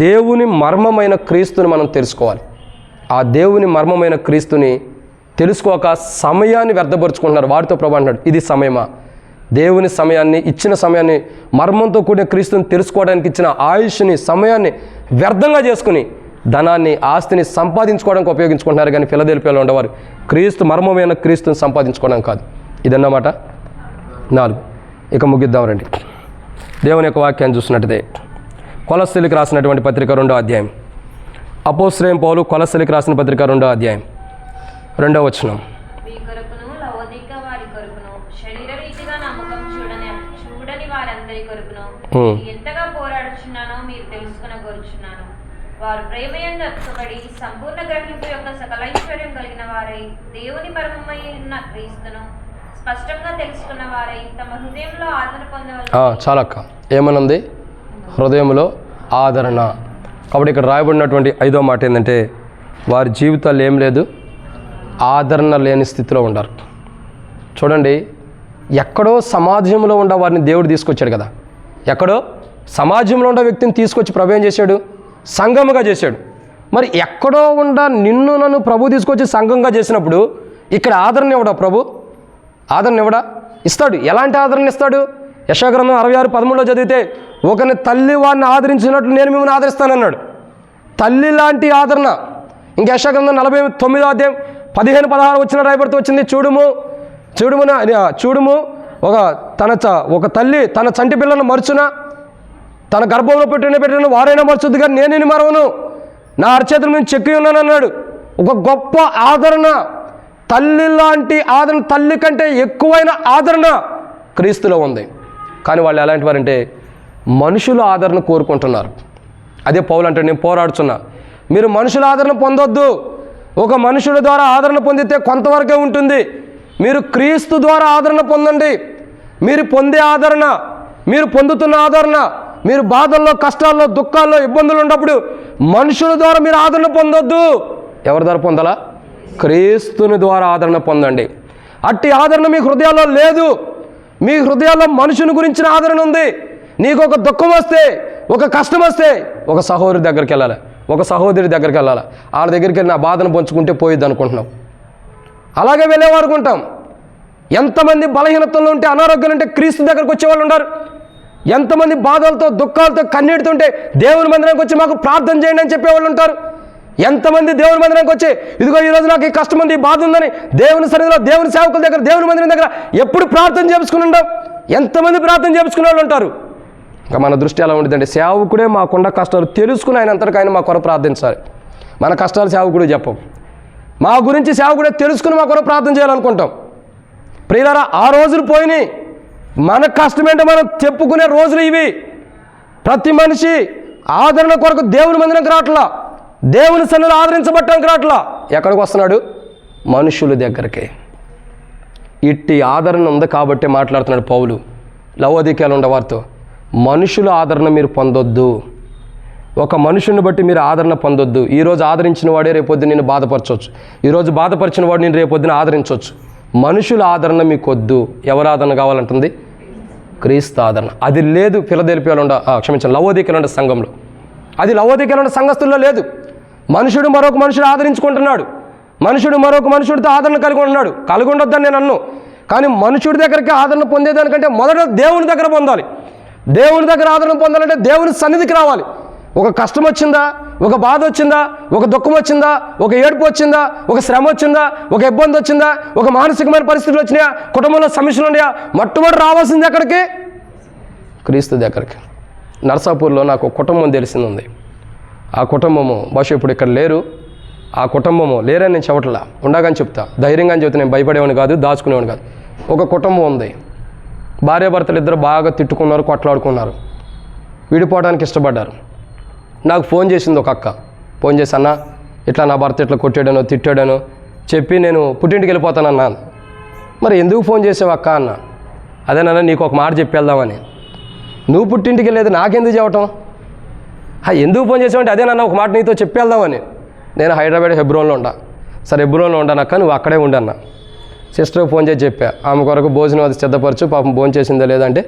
దేవుని మర్మమైన క్రీస్తుని మనం తెలుసుకోవాలి. ఆ దేవుని మర్మమైన క్రీస్తుని తెలుసుకోక సమయాన్ని వ్యర్థపరుచుకుంటున్నారు. వారితో ప్రభు అంటున్నాడు, ఇది సమయమా? దేవుని సమయాన్ని, ఇచ్చిన సమయాన్ని, మర్మంతో కూడిన క్రీస్తుని తెలుసుకోవడానికి ఇచ్చిన ఆయుష్ని, సమయాన్ని వ్యర్థంగా చేసుకుని ధనాన్ని, ఆస్తిని సంపాదించుకోవడానికి ఉపయోగించుకుంటున్నారు. కానీ ఫిలదెల్ఫియాలో ఉండేవారు క్రీస్తు మర్మమైన క్రీస్తుని సంపాదించుకోవడం కాదు. ఇదన్నమాట 4. ఇక ముగిద్దాం రండి. దేవుని యొక్క వాక్యాన్ని చూసినట్టయితే కొలస్సీలకు రాసినటువంటి పత్రిక 2వ అధ్యాయం. అపోస్తలుడైన పౌలు కొలస్సీలకు రాసిన పత్రిక 2వ అధ్యాయం 2వ వచనం. మీ కొరకును లవోదిక వారి కొరకును శరీర రీతిగా నమ్మకం చూడని వారందరి కొరకును ఎంతగా పోరాడుచున్నానో మీరు తెలుసుకొనగోరుచున్నాను. వారు ప్రేమయందు అతుకబడి సంపూర్ణ గ్రహింపు యొక్క సకలైశ్వర్యం కలిగిన వారై దేవుని పరమమైన క్రీస్తును స్పష్టంగా తెలుసుకున్న వారై తమ హృదయంలో ఆదరణ పొందవలసి. చాలక్క ఏమనుంది? హృదయంలో ఆదరణ. కాబట్టి ఇక్కడ రాయబడినటువంటి 5వ మాట ఏంటంటే, వారి జీవితాలు ఏం లేదు, ఆదరణ లేని స్థితిలో ఉండారు. చూడండి, ఎక్కడో సమాజంలో ఉండ వారిని దేవుడు తీసుకొచ్చాడు కదా. ఎక్కడో సమాజంలో ఉండే వ్యక్తిని తీసుకొచ్చి ప్రభు ఏం చేశాడు? సంఘముగా చేశాడు. మరి ఎక్కడో ఉండ నిన్ను నన్ను ప్రభు తీసుకొచ్చి సంఘంగా చేసినప్పుడు ఇక్కడ ఆదరణ ఇవ్వడా ప్రభు? ఆదరణ ఇవ్వడా? ఇస్తాడు. ఎలాంటి ఆదరణ ఇస్తాడు? యెషయా గ్రంథం 66:13 చదివితే, ఒకని తల్లి వాడిని ఆదరించినట్లు నేను మిమ్మల్ని ఆదరిస్తానన్నాడు. తల్లి లాంటి ఆదరణ. ఇంకా యెషయా గ్రంథం 49వ అధ్యాయం 15-16 వచ్చిన రాయబడుతూ వచ్చింది, చూడుము ఒక తల్లి తన చంటి పిల్లను మరుచునా, తన గర్భంలో పెట్టిన వారైనా మరుచుద్ది, కానీ నేను మరవను, నా అరచేతుల మీద చెక్కి ఉన్నాను అన్నాడు. ఒక గొప్ప ఆదరణ, తల్లి లాంటి ఆదరణ, తల్లి కంటే ఎక్కువైన ఆదరణ క్రీస్తులో ఉంది. కానీ వాళ్ళు ఎలాంటి వారంటే మనుషుల ఆదరణ కోరుకుంటున్నారు. అదే పౌలు అంటే, నేను పోరాడుతున్నా, మీరు మనుషుల ఆదరణ పొందొద్దు. ఒక మనుషుల ద్వారా ఆదరణ పొందితే కొంతవరకే ఉంటుంది. మీరు క్రీస్తు ద్వారా ఆదరణ పొందండి. మీరు పొందే ఆదరణ, మీరు పొందుతున్న ఆదరణ, మీరు బాధల్లో, కష్టాల్లో, దుఃఖాల్లో, ఇబ్బందులు ఉన్నప్పుడు మనుషుల ద్వారా మీరు ఆదరణ పొందొద్దు. ఎవరి ద్వారా పొందాలా? క్రీస్తుని ద్వారా ఆదరణ పొందండి. అట్టి ఆదరణ మీ హృదయాల్లో లేదు. మీ హృదయాల్లో మనుషుని గురించిన ఆదరణ ఉంది. నీకు ఒక దుఃఖం వస్తే, ఒక కష్టం వస్తే ఒక సహోదరి దగ్గరికి వెళ్ళాలి, ఒక సహోదరి దగ్గరికి వెళ్ళాలి. వాళ్ళ దగ్గరికి వెళ్ళి నా బాధను పంచుకుంటే పోయిద్ది అనుకుంటున్నాం. అలాగే వెళ్ళేవారు ఉంటాం. ఎంతమంది బలహీనతల్లో ఉంటే, అనారోగ్యాలు ఉంటే క్రీస్తు దగ్గరకు వచ్చేవాళ్ళు ఉన్నారు. ఎంతమంది బాధలతో, దుఃఖాలతో, కన్నీటితుంటే దేవుని మందిరానికి వచ్చి మాకు ప్రార్థన చేయండి అని చెప్పేవాళ్ళు ఉంటారు. ఎంతమంది దేవుని మందిరానికి వచ్చి, ఇదిగో ఈరోజు నాకు ఈ కష్టం ఉంది, ఈ బాధ ఉందని దేవుని సన్నిధిలో, దేవుని సేవకుల దగ్గర, దేవుని మందిరం దగ్గర ఎప్పుడు ప్రార్థన చేపించుకుని ఉంటాం. ఎంతమంది ప్రార్థన చేపించుకునే వాళ్ళు ఉంటారు. ఇంకా మన దృష్టి ఎలా ఉంటుందంటే, సేవకుడే మాకున్న కష్టాలు తెలుసుకుని ఆయన అంతటికి ఆయన మా కొరకు ప్రార్థించాలి. మన కష్టాలు సేవకుడే చెప్పం. మా గురించి సేవకుడే తెలుసుకుని మా కొరకు ప్రార్థన చేయాలనుకుంటాం. ప్రియులారా, ఆ రోజులు పోయినాయి. మన కష్టమేంటో మనం చెప్పుకునే రోజులు ఇవి. ప్రతి మనిషి ఆదరణ కొరకు దేవుని మందిరానికి రావట్లా, దేవుని సన్నిధిలో ఆదరించబట్టడానికి రావట్లా. ఎక్కడికి వస్తున్నాడు? మనుషుల దగ్గరికి. ఇట్టి ఆదరణ ఉంది కాబట్టి మాట్లాడుతున్నాడు పౌలు లవోదికీయలో ఉండే వారితో. మనుషుల ఆదరణ మీరు పొందొద్దు. ఒక మనుషుని బట్టి మీరు ఆదరణ పొందొద్దు. ఈరోజు ఆదరించిన వాడే రేపొద్దున నేను బాధపరచవచ్చు, ఈరోజు బాధపరిచిన వాడు నేను రేపొద్దున ఆదరించవచ్చు. మనుషుల ఆదరణ మీకు వద్దు. ఎవరు ఆదరణ కావాలంటుంది? క్రీస్తు ఆదరణ. అది లేదు ఫిలదెల్ఫియాలో లవోదికీయలో ఉండే సంఘంలో. అది లవోదికీయలో ఉండే సంఘస్థుల్లో లేదు. మనుషుడు మరొక మనుషుడు ఆదరించుకుంటున్నాడు. మనుషుడు మరొక మనుషుడితో ఆదరణ కలిగి ఉన్నాడు. కలిగి ఉండొద్దని నేను అన్ను. కానీ మనుషుడి దగ్గరికి ఆదరణ పొందేదానికంటే మొదట దేవుని దగ్గర పొందాలి. దేవుని దగ్గర ఆదరణ పొందాలంటే దేవుని సన్నిధికి రావాలి. ఒక కష్టం వచ్చిందా, ఒక బాధ వచ్చిందా, ఒక దుఃఖం వచ్చిందా, ఒక ఏడుపు వచ్చిందా, ఒక శ్రమ వచ్చిందా, ఒక ఇబ్బంది వచ్చిందా, ఒక మానసికమైన పరిస్థితులు వచ్చినాయా, కుటుంబంలో సమస్యలు ఉన్నాయా, మొట్టమొదటి రావాల్సింది ఎక్కడికి? క్రీస్తు దగ్గరికి. నర్సాపూర్లో నాకు ఒక కుటుంబం తెలిసింది. ఆ కుటుంబము బహుశా ఇప్పుడు ఇక్కడ లేరు. ఆ కుటుంబము లేరని నేను చెప్పట్లా, ఉండగాని చెప్తా, ధైర్యంగా అని చెప్తా. నేను భయపడేవాడిని కాదు, దాచుకునేవాడిని కాదు. ఒక కుటుంబం ఉంది, భార్యాభర్తలు ఇద్దరు బాగా తిట్టుకున్నారు, కొట్లాడుకున్నారు, విడిపోవడానికి ఇష్టపడ్డారు. నాకు ఫోన్ చేసింది ఒక అక్క. ఫోన్ చేసి, అన్న ఇట్లా నా భర్త ఇట్లా కొట్టాడనో తిట్టాడనో చెప్పి నేను పుట్టింటికి వెళ్ళిపోతానన్నాను. మరి ఎందుకు ఫోన్ చేసావు అక్క అన్న? అదేనన్నా నీకు ఒక మాట చెప్పి వెళ్దామని. నువ్వు పుట్టింటికి వెళ్ళేది నాకెందుకు చెప్పటం? ఎందుకు ఫోన్ చేసావంటే అదేనన్నా ఒక మాట నీతో చెప్పి వెళ్దామని. నేను హైదరాబాద్ హెబ్రోన్లో ఉండా. సరే హెబ్రోన్లో ఉండనక్క, నువ్వు అక్కడే ఉండన్నా. సిస్టర్కి ఫోన్ చేసి చెప్పా, ఆమె కొరకు భోజనం అది సిద్ధపరచు, పాపం భోజనం చేసిందా లేదంటే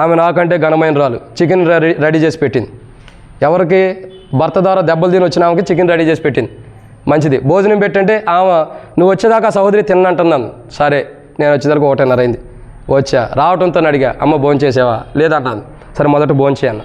ఆమె నాకంటే ఘనమైన రాలు చికెన్ రెడీ చేసి పెట్టింది. ఎవరికి? భర్త ద్వారా దెబ్బలు తిని వచ్చిన ఆమెకి చికెన్ రెడీ చేసి పెట్టింది. మంచిది. భోజనం పెట్టంటే ఆమె నువ్వు వచ్చేదాకా సహోదరి తిన్నంటున్నాను. సరే నేను వచ్చేదాకా 1:30 అయింది. వచ్చా, రావడంతో అడిగా, అమ్మ భోజనం చేసావా లేదంటాను. సరే మొదట భోజనం చేయన్న.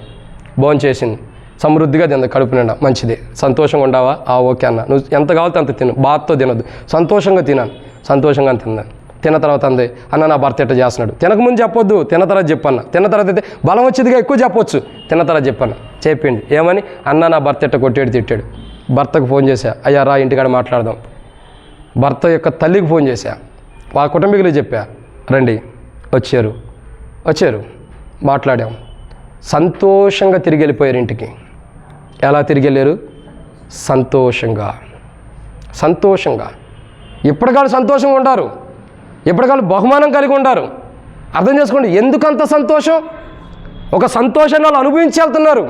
భోజనం చేసింది, సమృద్ధిగా తింది, కడుపు నిండా. మంచిది. సంతోషంగా ఉండవా? ఓకే అన్న. నువ్వు ఎంత కావాలో అంత తిను, బాధతో తినొద్దు, సంతోషంగా తినాను. సంతోషంగా తిన్నాను. తిన్న తర్వాత అంది, అన్న నా భర్త ఎట్లా చేస్తున్నాడు. తినకముందు చెప్పొద్దు, తిన్న తర్వాత చెప్పన్న. తిన్న తర్వాత అయితే బలం వచ్చేదిగా ఎక్కువ చెప్పొచ్చు, తిన్న తర్వాత చెప్పన్న. చెప్పింది ఏమని, అన్న నా భర్త ఎట్ట కొట్టాడు తిట్టాడు. భర్తకు ఫోన్ చేశా, అయ్యా రా ఇంటికాడ మాట్లాడదాం. భర్త యొక్క తల్లికి ఫోన్ చేశా, వాళ్ళ కుటుంబీకులు చెప్పా, రండి. వచ్చారు, మాట్లాడాం. సంతోషంగా తిరిగి వెళ్ళిపోయారు ఇంటికి. ఎలా తిరిగి వెళ్ళారు? సంతోషంగా. ఎప్పటికాళ్ళు సంతోషంగా ఉంటారు, ఎప్పటికాళ్ళు బహుమానం కలిగి ఉంటారు. అర్థం చేసుకోండి, ఎందుకంత సంతోషం? ఒక సంతోషాన్ని వాళ్ళు అనుభవించి వెళ్తున్నారు.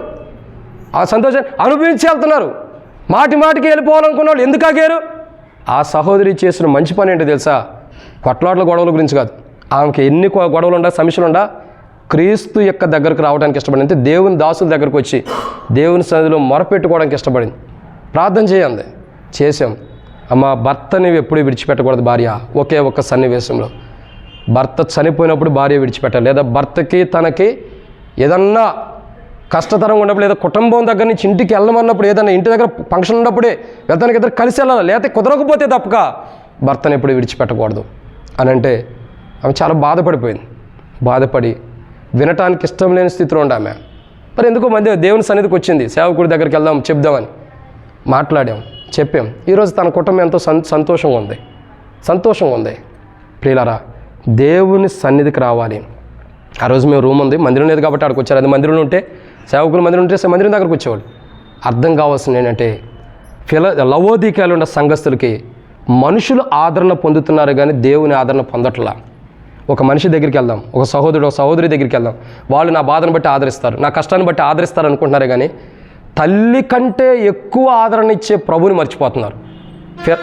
ఆ సంతోషాన్ని అనుభవించి వెళ్తున్నారు. మాటికి వెళ్ళిపోవాలనుకున్న వాళ్ళు ఎందుకు ఆగారు? ఆ సహోదరి చేసిన మంచి పని ఏంటో తెలుసా? కొట్లాట్ల గొడవల గురించి కాదు. ఆమెకి ఎన్ని గొడవలు ఉండా, సమస్యలు ఉండా, క్రీస్తు యొక్క దగ్గరకు రావడానికి ఇష్టపడింది. అంటే దేవుని దాసుల దగ్గరకు వచ్చి దేవుని సన్నిధిలో మొరపెట్టుకోవడానికి ఇష్టపడింది. ప్రార్థన చేయండి. చేసాం. అమ్మ భర్తని ఎప్పుడు విడిచిపెట్టకూడదు భార్య. ఒకే ఒక్క సన్నివేశంలో భర్త చనిపోయినప్పుడు భార్య విడిచిపెట్టాలి. లేదా భర్తకి తనకి ఏదన్నా కష్టతరంగా ఉన్నప్పుడు, లేదా కుటుంబం దగ్గర నుంచి ఇంటికి వెళ్ళమన్నప్పుడు, ఏదైనా ఇంటి దగ్గర ఫంక్షన్ ఉన్నప్పుడే వెళ్తానికి ఇద్దరు కలిసి వెళ్ళాలి. లేకపోతే కుదరకపోతే తప్పక భర్తను ఎప్పుడు విడిచిపెట్టకూడదు అని అంటే ఆమె చాలా బాధపడి వినటానికి ఇష్టం లేని స్థితిలో ఉండి ఆమె. మరి ఎందుకో మధ్య దేవుని సన్నిధికి వచ్చింది, సేవకుడి దగ్గరికి వెళ్దాం చెప్దామని మాట్లాడాం, చెప్పాం. ఈరోజు తన కుటుంబం ఎంతో సంతోషంగా ఉంది. ప్రియులారా, దేవుని సన్నిధికి రావాలి. ఆ రోజు మేము రూమ్ ఉంది, మందిరం లేదు కాబట్టి అక్కడికి వచ్చారు. అది మందిరంలో ఉంటే, సేవకులు మందిరం ఉంటే మందిరం దగ్గరకు వచ్చేవాళ్ళు. అర్థం కావాల్సింది ఏంటంటే, లవోదికీయలో ఉన్న సంఘస్థులకి మనుషులు ఆదరణ పొందుతున్నారు కానీ దేవుని ఆదరణ పొందట్లా. ఒక మనిషి దగ్గరికి వెళ్దాం, ఒక సహోదరి దగ్గరికి వెళ్దాం, వాళ్ళు నా బాధను బట్టి ఆదరిస్తారు, నా కష్టాన్ని బట్టి ఆదరిస్తారు అనుకుంటున్నారే కానీ తల్లి కంటే ఎక్కువ ఆదరణ ఇచ్చే ప్రభుని మర్చిపోతున్నారు.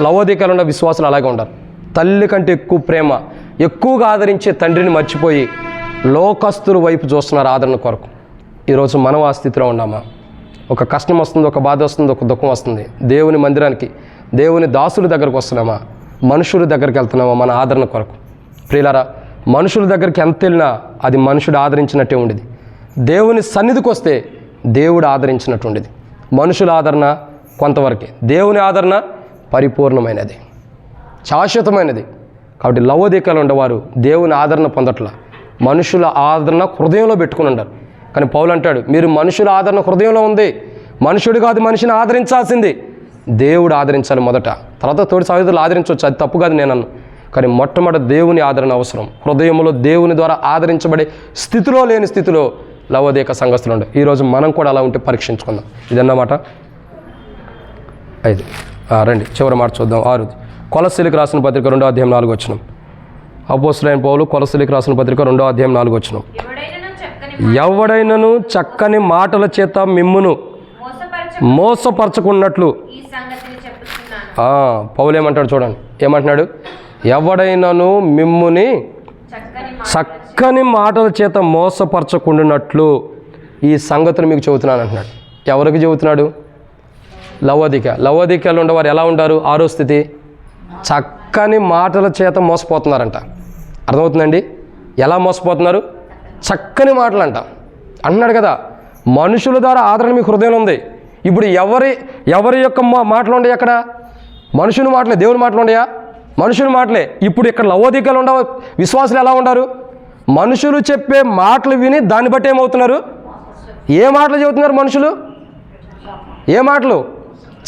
లవోదికీయలో ఉన్న విశ్వాసులు అలాగే ఉంటారు. తల్లి కంటే ఎక్కువ ప్రేమ, ఎక్కువగా ఆదరించే తండ్రిని మర్చిపోయి లోకస్తుల వైపు చూస్తున్నారు ఆదరణ కొరకు. ఈరోజు మనం ఆ స్థితిలో ఉన్నామా? ఒక కష్టం వస్తుంది, ఒక బాధ వస్తుంది, ఒక దుఃఖం వస్తుంది, దేవుని మందిరానికి, దేవుని దాసుల దగ్గరకు వస్తున్నామా? మనుషుల దగ్గరికి వెళ్తున్నామా మన ఆదరణ కొరకు? ప్రియులారా, మనుషుల దగ్గరికి ఎంత వెళ్ళినా అది మనుషుడు ఆదరించినట్టే ఉండేది. దేవుని సన్నిధికి వస్తే దేవుడు ఆదరించినట్టు ఉండేది. మనుషుల ఆదరణ కొంతవరకే, దేవుని ఆదరణ పరిపూర్ణమైనది, శాశ్వతమైనది. కాబట్టి లవోదికీయలో ఉండేవారు దేవుని ఆదరణ పొందట్ల, మనుషుల ఆదరణ హృదయంలో పెట్టుకుని ఉంటారు. కానీ పౌలు అంటాడు, మీరు మనుషుల ఆదరణ హృదయంలో ఉంది. మనుషుడు కాదు మనిషిని ఆదరించాల్సింది, దేవుడు ఆదరించాలి మొదట, తర్వాత తోటి సహోదరులు ఆదరించవచ్చు, అది తప్పు కాదు నేను అన్నాను. కానీ మొట్టమొదటి దేవుని ఆదరణ అవసరం. హృదయంలో దేవుని ద్వారా ఆదరించబడే స్థితిలో లేని స్థితిలో లవోదికీయ సంఘస్థులు ఉండే. ఈరోజు మనం కూడా అలా ఉంటే పరీక్షించుకుందాం. ఇదన్నమాట 5. రండి చివరి మాట చూద్దాం. 6. కొలస్సీలకు రాసిన పత్రిక 2వ అధ్యాయం 4వ వచనం. అపోస్తలుడైన పౌలు కొలస్సీలకు రాసిన పత్రిక 2వ అధ్యాయం 4వ వచనం. ఎవడైనను చక్కని మాటల చేత మిమ్మును మోసపరచుకున్నట్లు. పౌలు ఏమంటాడు చూడండి, ఏమంటున్నాడు? ఎవడైనను మిమ్ముని చక్కని మాటల చేత మోసపరచకుండానట్లు ఈ సంగతులు మీకు చెబుతున్నాను అంటున్నాడు. ఎవరికి చెబుతున్నాడు? లవోదికీయలో ఉండేవారు ఎలా ఉంటారు? 6వ స్థితి, చక్కని మాటల చేత మోసపోతున్నారంట. అర్థమవుతుందండి? ఎలా మోసపోతున్నారు? చక్కని మాటలు అంటున్నాడు కదా. మనుషుల ద్వారా ఆదరణ మీ హృదయంలో ఉంది. ఇప్పుడు ఎవరి యొక్క మాటలు ఉండేవి అక్కడ? మనుషుని మాటలే, దేవుని మాటలు ఉండయా? మనుషుని మాటలే. ఇప్పుడు ఇక్కడ లవోదికీయలో ఉండే విశ్వాసులు ఎలా ఉండారు? మనుషులు చెప్పే మాటలు విని దాన్ని బట్టి ఏమవుతున్నారు? ఏ మాటలు చెబుతున్నారు మనుషులు? ఏ మాటలు?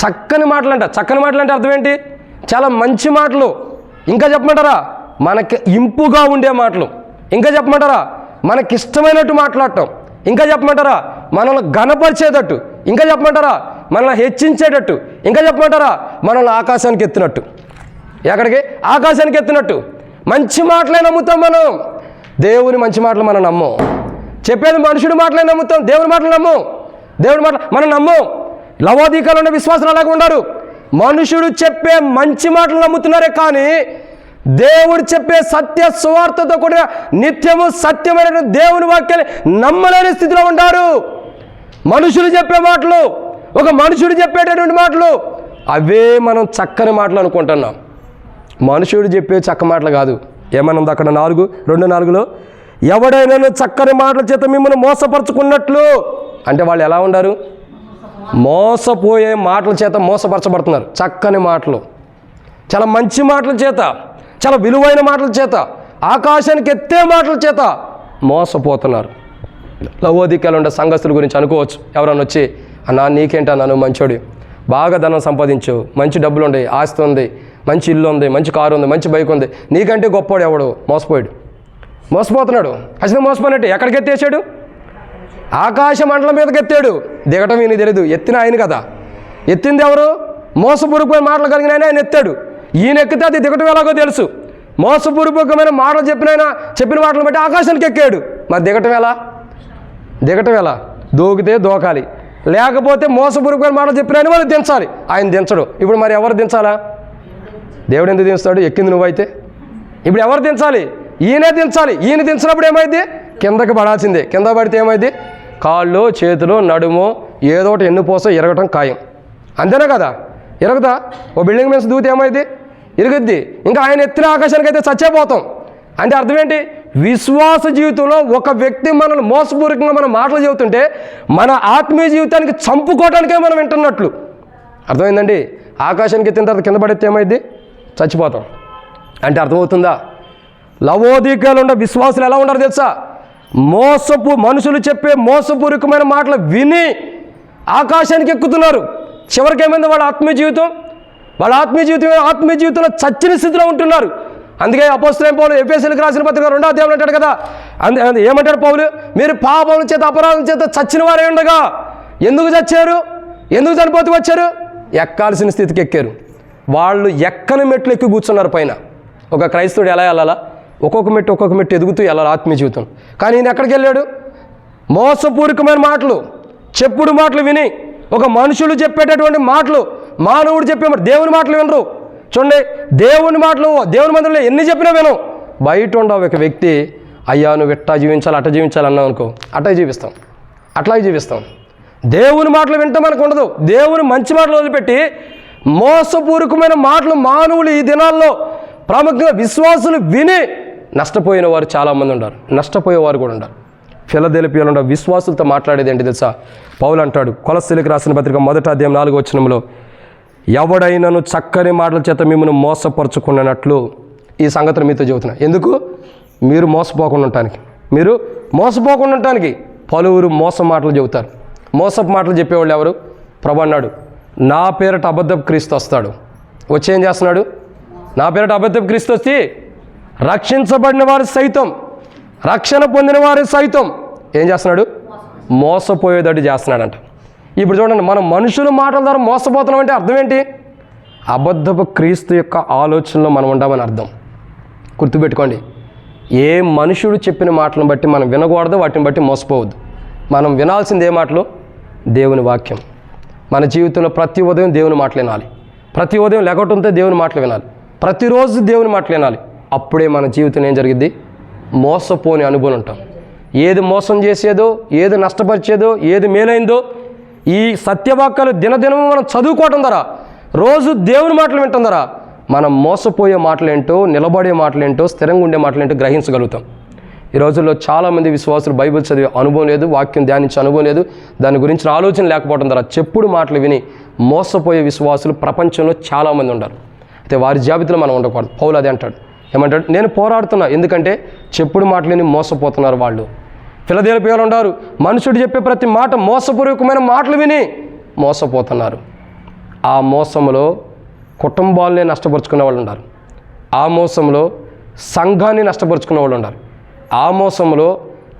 చక్కని మాటలు అంట. చక్కని మాటలు అంటే అర్థం ఏంటి? చాలా మంచి మాటలు. ఇంకా చెప్పమంటారా? మనకి ఇంపుగా ఉండే మాటలు. ఇంకా చెప్పమంటారా? మనకిష్టమైనట్టు మాట్లాడటం. ఇంకా చెప్పమంటారా? మనల్ని ఘనపరిచేటట్టు. ఇంకా చెప్పమంటారా? మనల్ని హెచ్చించేటట్టు. ఇంకా చెప్పమంటారా? మనల్ని ఆకాశానికి ఎత్తినట్టు. ఎక్కడికి? ఆకాశానికి ఎత్తినట్టు మంచి మాటలే నమ్ముతాం మనం. దేవుని మంచి మాటలు మనం నమ్మం. చెప్పేది మనుషుడి మాటలే నమ్ముతాం, దేవుని మాటలు నమ్మం. దేవుని మాటలు మనం నమ్మం. లవోదికలో ఉన్న విశ్వాసాలు అలాగే ఉన్నారు. మనుషుడు చెప్పే మంచి మాటలు నమ్ముతున్నారే కానీ దేవుడు చెప్పే సత్య సువార్తతో కూడిన నిత్యము సత్యమైన దేవుని వాక్యాన్ని నమ్మలేని స్థితిలో ఉంటారు. మనుషులు చెప్పే మాటలు, ఒక మనుషుడు చెప్పేటటువంటి మాటలు, అవే మనం చక్కని మాటలు అనుకుంటున్నాం. మనుషుడు చెప్పే చక్క మాటలు కాదు. ఏమన్నా అక్కడ 4:2-4 ఎవడైనా చక్కని మాటల చేత మిమ్మల్ని మోసపరుచుకున్నట్లు అంటే వాళ్ళు ఎలా ఉండారు? మోసపోయే మాటల చేత మోసపరచబడుతున్నారు. చక్కని మాటలు, చాలా మంచి మాటల చేత, చాలా విలువైన మాటల చేత, ఆకాశానికి ఎత్తే మాటల చేత మోసపోతున్నారు. లవోదికలో ఉండే సంఘస్థుల గురించి అనుకోవచ్చు. ఎవరన్నా వచ్చి, అన్నా నీకేంటా నన్ను మంచోడి, బాగా ధనం సంపాదించు, మంచి డబ్బులు ఉన్నాయి, ఆస్తి ఉంది, మంచి ఇల్లు ఉంది, మంచి కారు ఉంది, మంచి బైక్ ఉంది, నీకంటే గొప్పవాడు ఎవడు? మోసపోయాడు. మోసపోతున్నాడు. ఖచ్చితంగా మోసపోయినట్టు. ఎక్కడికి ఎత్తేసాడు? ఆకాశ మండలం మీదకి ఎత్తాడు. దిగటం ఈయన తెలియదు, ఎత్తిన ఆయన కదా. ఎత్తింది ఎవరు? మోసపూర్వకమైన మాటలు కలిగిన ఆయన ఎత్తాడు. ఈయన ఎక్కితే అది దిగటం ఎలాగో తెలుసు. మోసపూర్వకమైన మాటలు చెప్పిన మాటలు బట్టి ఆకాశానికి ఎక్కాడు. మరి దిగటం ఎలా? దిగటం ఎలా? దూకితే దోకాలి, లేకపోతే మోసపూర్వకమైన మాటలు చెప్పిన వాళ్ళు దించాలి. ఆయన దించడు. ఇప్పుడు మరి ఎవరు దించాలా? దేవుడు ఎందుకు దించుతాడు? ఎక్కింది నువ్వైతే. ఇప్పుడు ఎవరు దించాలి? ఈయనే దించాలి. ఈయన దించినప్పుడు ఏమైంది? కిందకి పడాల్సిందే. కింద పడితే ఏమైంది? కాళ్ళు, చేతులు, నడుము ఏదో ఒకటి ఎన్నుపోసో ఇరగటం ఖాయం. అంతేనా కదా? ఇరుగుతా? ఓ బిల్డింగ్ మీద దూకితే ఏమైంది? ఇరుగుద్ది. ఇంకా ఆయన ఎత్తిన ఆకాశానికి అయితే చచ్చేపోతాం. అంటే అర్థం ఏంటి? విశ్వాస జీవితంలో ఒక వ్యక్తి మనల్ని మోసపూర్వకంగా మన మాటలు చెబుతుంటే మన ఆత్మీయ జీవితానికి చంపుకోవడానికే మనం వింటున్నట్లు. అర్థమైందండి? ఆకాశానికి ఎత్తిన తర్వాత కింద పడితే ఏమైంది? చచ్చిపోతాం. అంటే అర్థమవుతుందా? లవోదికలో ఉన్న విశ్వాసులు ఎలా ఉంటారు తెలుసా? మనుషులు చెప్పే మోసపూర్వకమైన మాటలు విని ఆకాశానికి ఎక్కుతున్నారు. చివరికి ఏమైంది? వాళ్ళ ఆత్మీయ జీవితంలో చచ్చిన స్థితిలో ఉంటున్నారు. అందుకే అపోస్తలుడైన పౌలు ఎఫెసీయులకు రాసిన పత్రిక 2వ అధ్యాయంలో అంటాడు కదా, ఏమంటాడు పౌలు? మీరు పాపం చేత అపరాధం చేత చచ్చిన వారే ఉండగా ఎందుకు చచ్చారు? ఎందుకు చనిపోతూ వచ్చారు? ఎక్కాల్సిన స్థితికి ఎక్కారు. వాళ్ళు ఎక్కని మెట్లు ఎక్కి కూర్చున్నారు పైన. ఒక క్రైస్తవుడు ఎలా వెళ్ళాలా? ఒక్కొక్క మెట్టు ఎదుగుతూ వెళ్ళాలి ఆత్మీయ జీవితం. కానీ ఈయన ఎక్కడికి వెళ్ళాడు? మోసపూరితమైన మాటలు, చెప్పుడు మాటలు విని, ఒక మనుషులు చెప్పేటటువంటి మాటలు, మానవుడు చెప్పే దేవుని మాటలు వినరు. చూడండి, దేవుని మాటలు దేవుని మందిరంలో ఎన్ని చెప్పినా వినం. బయట ఉండవు ఒక వ్యక్తి, అయ్యా నువ్వు ఇట్టా జీవించాలి, అట్ట జీవించాలి అన్నావు అనుకో, అట్లాగే జీవిస్తాం. దేవుని మాటలు వింటే మనకు ఉండదు. దేవుని మంచి మాటలు వదిలిపెట్టి మోసపూరితమైన మాటలు మానవులు ఈ దినాల్లో ప్రాముఖ్యంగా విశ్వాసులు విని నష్టపోయిన వారు చాలామంది ఉన్నారు. నష్టపోయేవారు కూడా ఉన్నారు. ఫిలదెల్ఫియాలో ఉన్న విశ్వాసులతో మాట్లాడేది ఏంటి తెలుసా? పౌలు అంటాడు కొలస్సీలకు రాసిన పత్రిక 1వ అధ్యాయం 4వ వచనంలో, ఎవడైనాను చక్కని మాటల చేత మిమ్మల్ని మోసపరుచుకున్నట్లు. ఈ సంగతిని మీతో చెబుతున్నా. ఎందుకు? మీరు మోసపోకుండా ఉండటానికి. పలువురు మోసం మాటలు చెబుతారు. మోసపు మాటలు చెప్పేవాళ్ళు ఎవరు? ప్రభు అన్నాడు, నా పేరట అబద్ధపు క్రీస్తు వస్తాడు. వచ్చి ఏం చేస్తున్నాడు? నా పేరట అబద్ధపు క్రీస్తు వచ్చి రక్షించబడిన వారు సైతం, రక్షణ పొందిన వారు సైతం ఏం చేస్తున్నాడు? మోసపోయేటట్టు చేస్తున్నాడంట. ఇప్పుడు చూడండి, మనం మనుషుల మాటల ద్వారా మోసపోతున్నాం అంటే అర్థం ఏంటి? అబద్ధపు క్రీస్తు యొక్క ఆలోచనలో మనం ఉండామని అర్థం. గుర్తుపెట్టుకోండి, ఏ మనుషుడు చెప్పిన మాటలను బట్టి మనం వినకూడదు, వాటిని బట్టి మోసపోవద్దు. మనం వినాల్సింది ఏ మాటలు? దేవుని వాక్యం. మన జీవితంలో ప్రతి ఉదయం దేవుని మాటలు వినాలి. ప్రతి ఉదయం లెగటంతో దేవుని మాటలు వినాలి. ప్రతిరోజు దేవుని మాటలు వినాలి. అప్పుడే మన జీవితం ఏం జరిగిద్ది? మోసపోని అనుభవం ఉంటాం. ఏది మోసం చేసేదో, ఏది నష్టపరిచేదో, ఏది మేలైందో ఈ సత్యవాక్యాలు దినదినము మనం చదువుకోవటం ద్వారా, రోజు దేవుని మాటలు వినటం ద్వారా మనం మోసపోయే మాటలేంటో, నిలబడే మాటలేంటో, స్థిరంగా ఉండే మాటలేంటో గ్రహించగలుగుతాం. ఈ రోజుల్లో చాలామంది విశ్వాసులు బైబిల్ చదివే అనుభవం లేదు, వాక్యం ధ్యానించే అనుభవం లేదు, దాని గురించి ఆలోచన లేకపోవడం ద్వారా చెప్పుడు మాటలు విని మోసపోయే విశ్వాసులు ప్రపంచంలో చాలామంది ఉన్నారు. అయితే వారి జాబితాలో మనం ఉండకూడదు. పౌలు అదే అంటాడు, ఏమంటాడు? నేను పోరాడుతున్నా. ఎందుకంటే చెప్పుడు మాటలని మోసపోతున్నారు వాళ్ళు. ఫిలదెల్ఫియాలో ఉన్నారు, మనుషుడు చెప్పే ప్రతి మాట మోసపూర్వకమైన మాటలు విని మోసపోతున్నారు. ఆ మోసంలో కుటుంబాలనే నష్టపరుచుకునే వాళ్ళు ఉన్నారు. ఆ మోసంలో సంఘాన్ని నష్టపరుచుకునే వాళ్ళు ఉన్నారు. ఆ మోసంలో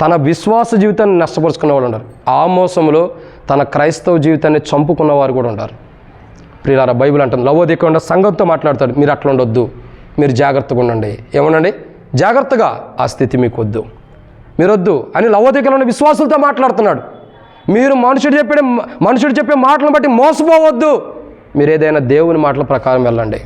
తన విశ్వాస జీవితాన్ని నష్టపరుచుకునే వాళ్ళు ఉన్నారు. ఆ మోసంలో తన క్రైస్తవ జీవితాన్ని చంపుకున్న వారు కూడా ఉన్నారు. ప్రియులారా, బైబిల్ అంటుంది, లవోదికయ ఉన్న సంఘంతో మాట్లాడతాడు, మీరు అట్లా ఉండొద్దు, మీరు జాగ్రత్తగా ఉండండి. ఏమనండి? జాగ్రత్తగా, ఆ స్థితి మీకు వద్దు, మీరు వద్దు అని లవోదికయలో ఉన్న విశ్వాసులతో మాట్లాడుతున్నాడు. మీరు మనుషుడు చెప్పే మాటలను బట్టి మోసపోవద్దు, మీరు ఏదైనా దేవుని మాటల ప్రకారం వెళ్ళండి.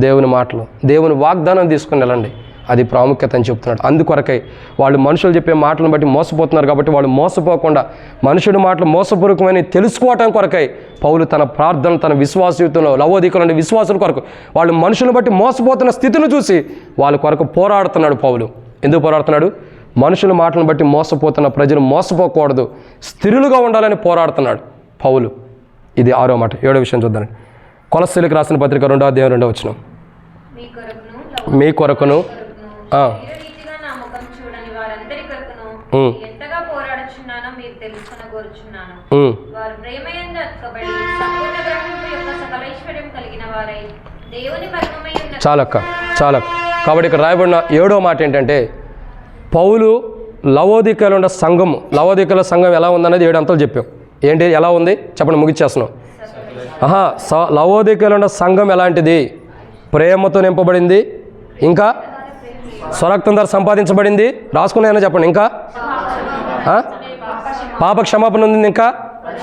దేవుని మాటలు, దేవుని వాగ్దానం తీసుకుని వెళ్ళండి. అది ప్రాముఖ్యత అని చెప్తున్నాడు. అందుకొరకై వాళ్ళు మనుషులు చెప్పే మాటలను బట్టి మోసపోతున్నారు. కాబట్టి వాళ్ళు మోసపోకుండా మనుషుడి మాటలు మోసపూర్వకమని తెలుసుకోవటం కొరకై పౌలు తన ప్రార్థన, తన విశ్వాస జీవితంలో లవోదికయ విశ్వాసుల కొరకు వాళ్ళు మనుషులను బట్టి మోసపోతున్న స్థితిని చూసి వాళ్ళ కొరకు పోరాడుతున్నాడు పౌలు. ఎందుకు పోరాడుతున్నాడు? మనుషుల మాటలను బట్టి మోసపోతున్న ప్రజలు మోసపోకూడదు, స్థిరులుగా ఉండాలని పోరాడుతున్నాడు పౌలు. ఇది 6వ మాట. 7వ విషయం చూద్దాం. కొలస్సీలకు రాసిన పత్రిక 2వ అధ్యాయం 2వ వచనం. మీ కొరకును రీతిగా నా ముఖం చూడని వారందరి కొరకును ఎంతగా పోరాడుచున్నానో మీరు తెలుసుకొనగోరుచున్నాను. వారు ప్రేమయందు అతుకబడి సంపూర్ణ గ్రహింపు యొక్క సకల ఐశ్వర్యం కలిగిన వారై దేవుని మర్మమై ఉన్న. చాలక్క. కాబట్టి ఇక్కడ రాయబడిన 7వ మాట ఏంటంటే, పౌలు లవోదికయలో ఉన్న సంఘము, లవోదికయల సంఘం ఎలా ఉందనేది 7 అంతలు చెప్పాం. ఏంటి, ఎలా ఉంది చెప్పండి, ముగిచ్చేస్తున్నాం. లవోదికయలో ఉన్న సంఘం ఎలాంటిది? ప్రేమతో నింపబడింది, ఇంకా స్వరక్తం ద్వారా సంపాదించబడింది. రాసుకున్నాయని చెప్పండి. ఇంకా పాప క్షమాపణ ఉంది, ఇంకా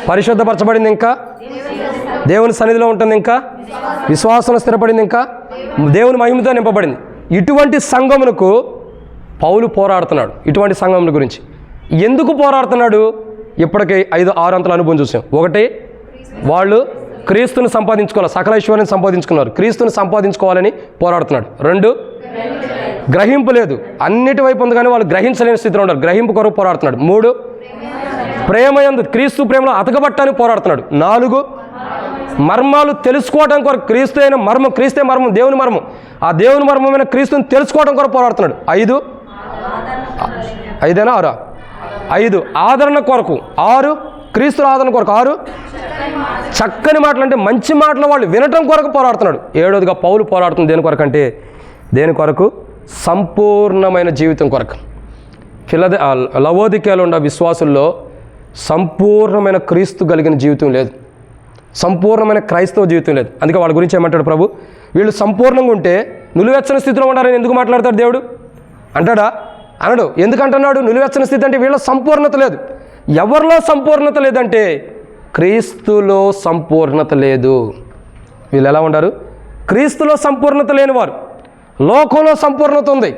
పరిశుద్ధపరచబడింది, ఇంకా దేవుని సన్నిధిలో ఉంటుంది, ఇంకా విశ్వాసంలో స్థిరపడింది, ఇంకా దేవుని మహిమతో నింపబడింది. ఇటువంటి సంఘమునకు పౌలు పోరాడుతున్నాడు. ఇటువంటి సంఘముల గురించి ఎందుకు పోరాడుతున్నాడు? ఇప్పటికీ 5-6 అంతల అనుభవం చూసాం. 1, వాళ్ళు క్రీస్తుని సంపాదించుకోవాలి, సకల ఐశ్వర్యాన్ని సంపాదించుకున్నారు, క్రీస్తుని సంపాదించుకోవాలని పోరాడుతున్నాడు. 2, గ్రహింపు లేదు, అన్నిటి వైపు ఉంది కానీ వాళ్ళు గ్రహించలేని స్థితిలో ఉన్నారు, గ్రహింపు కొరకు పోరాడుతున్నాడు. 3, ప్రేమయందు క్రీస్తు ప్రేమలో అతకబట్టానికి పోరాడుతున్నాడు. 4, మర్మాలు తెలుసుకోవడం కొరకు, క్రీస్తు అయిన మర్మం, క్రీస్తే మర్మం, దేవుని మర్మం, ఆ దేవుని మర్మమైన క్రీస్తుని తెలుసుకోవడం కొరకు పోరాడుతున్నాడు. 5 ఆదరణ కొరకు. 6, క్రీస్తు ఆదరణ కొరకు. 6, చక్కని మాటలు అంటే మంచి మాటలు వాళ్ళు వినటం కొరకు పోరాడుతున్నాడు. 7వదిగా పౌలు పోరాడుతుంది దేని కొరకు అంటే, దేని కొరకు? సంపూర్ణమైన జీవితం కొరకు. లవోదికయలో ఉన్న విశ్వాసుల్లో సంపూర్ణమైన క్రీస్తు కలిగిన జీవితం లేదు, సంపూర్ణమైన క్రైస్తవ జీవితం లేదు. అందుకే వాళ్ళ గురించి ఏమంటాడు ప్రభు? వీళ్ళు సంపూర్ణంగా ఉంటే నిలువెచ్చని స్థితిలో ఉండాలని ఎందుకు మాట్లాడతాడు దేవుడు? అంటాడా? అనడు. ఎందుకంటున్నాడు నిలువెచ్చని స్థితి అంటే? వీళ్ళ సంపూర్ణత లేదు. ఎవరిలో సంపూర్ణత లేదంటే క్రీస్తులో సంపూర్ణత లేదు. వీళ్ళు ఎలా ఉండారు? క్రీస్తులో సంపూర్ణత లేనివారు. లోకంలో సంపూర్ణత ఉంది,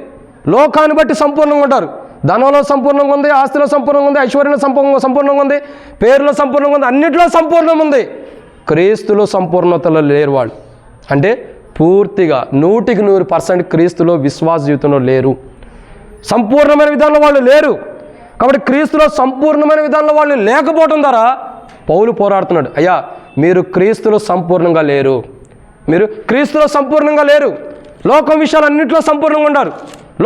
లోకాన్ని బట్టి సంపూర్ణంగా ఉంటారు. ధనంలో సంపూర్ణంగా ఉంది, ఆస్తిలో సంపూర్ణంగా ఉంది, ఐశ్వర్యంలో సంపూర్ణంగా ఉంది, పేరులో సంపూర్ణంగా ఉంది, అన్నింటిలో సంపూర్ణం ఉంది. క్రీస్తులో సంపూర్ణతలో లేరు వాళ్ళు. అంటే పూర్తిగా 100% క్రీస్తులో విశ్వాస జీవితంలో లేరు, సంపూర్ణమైన విధానంలో వాళ్ళు లేరు. కాబట్టి క్రీస్తులో సంపూర్ణమైన విధానంలో వాళ్ళు లేకపోవడం ద్వారా పౌలు పోరాడుతున్నాడు. అయ్యా, మీరు క్రీస్తులో సంపూర్ణంగా లేరు, మీరు క్రీస్తులో సంపూర్ణంగా లేరు. లోకం విషయాలు అన్నింటిలో సంపూర్ణంగా ఉంటారు,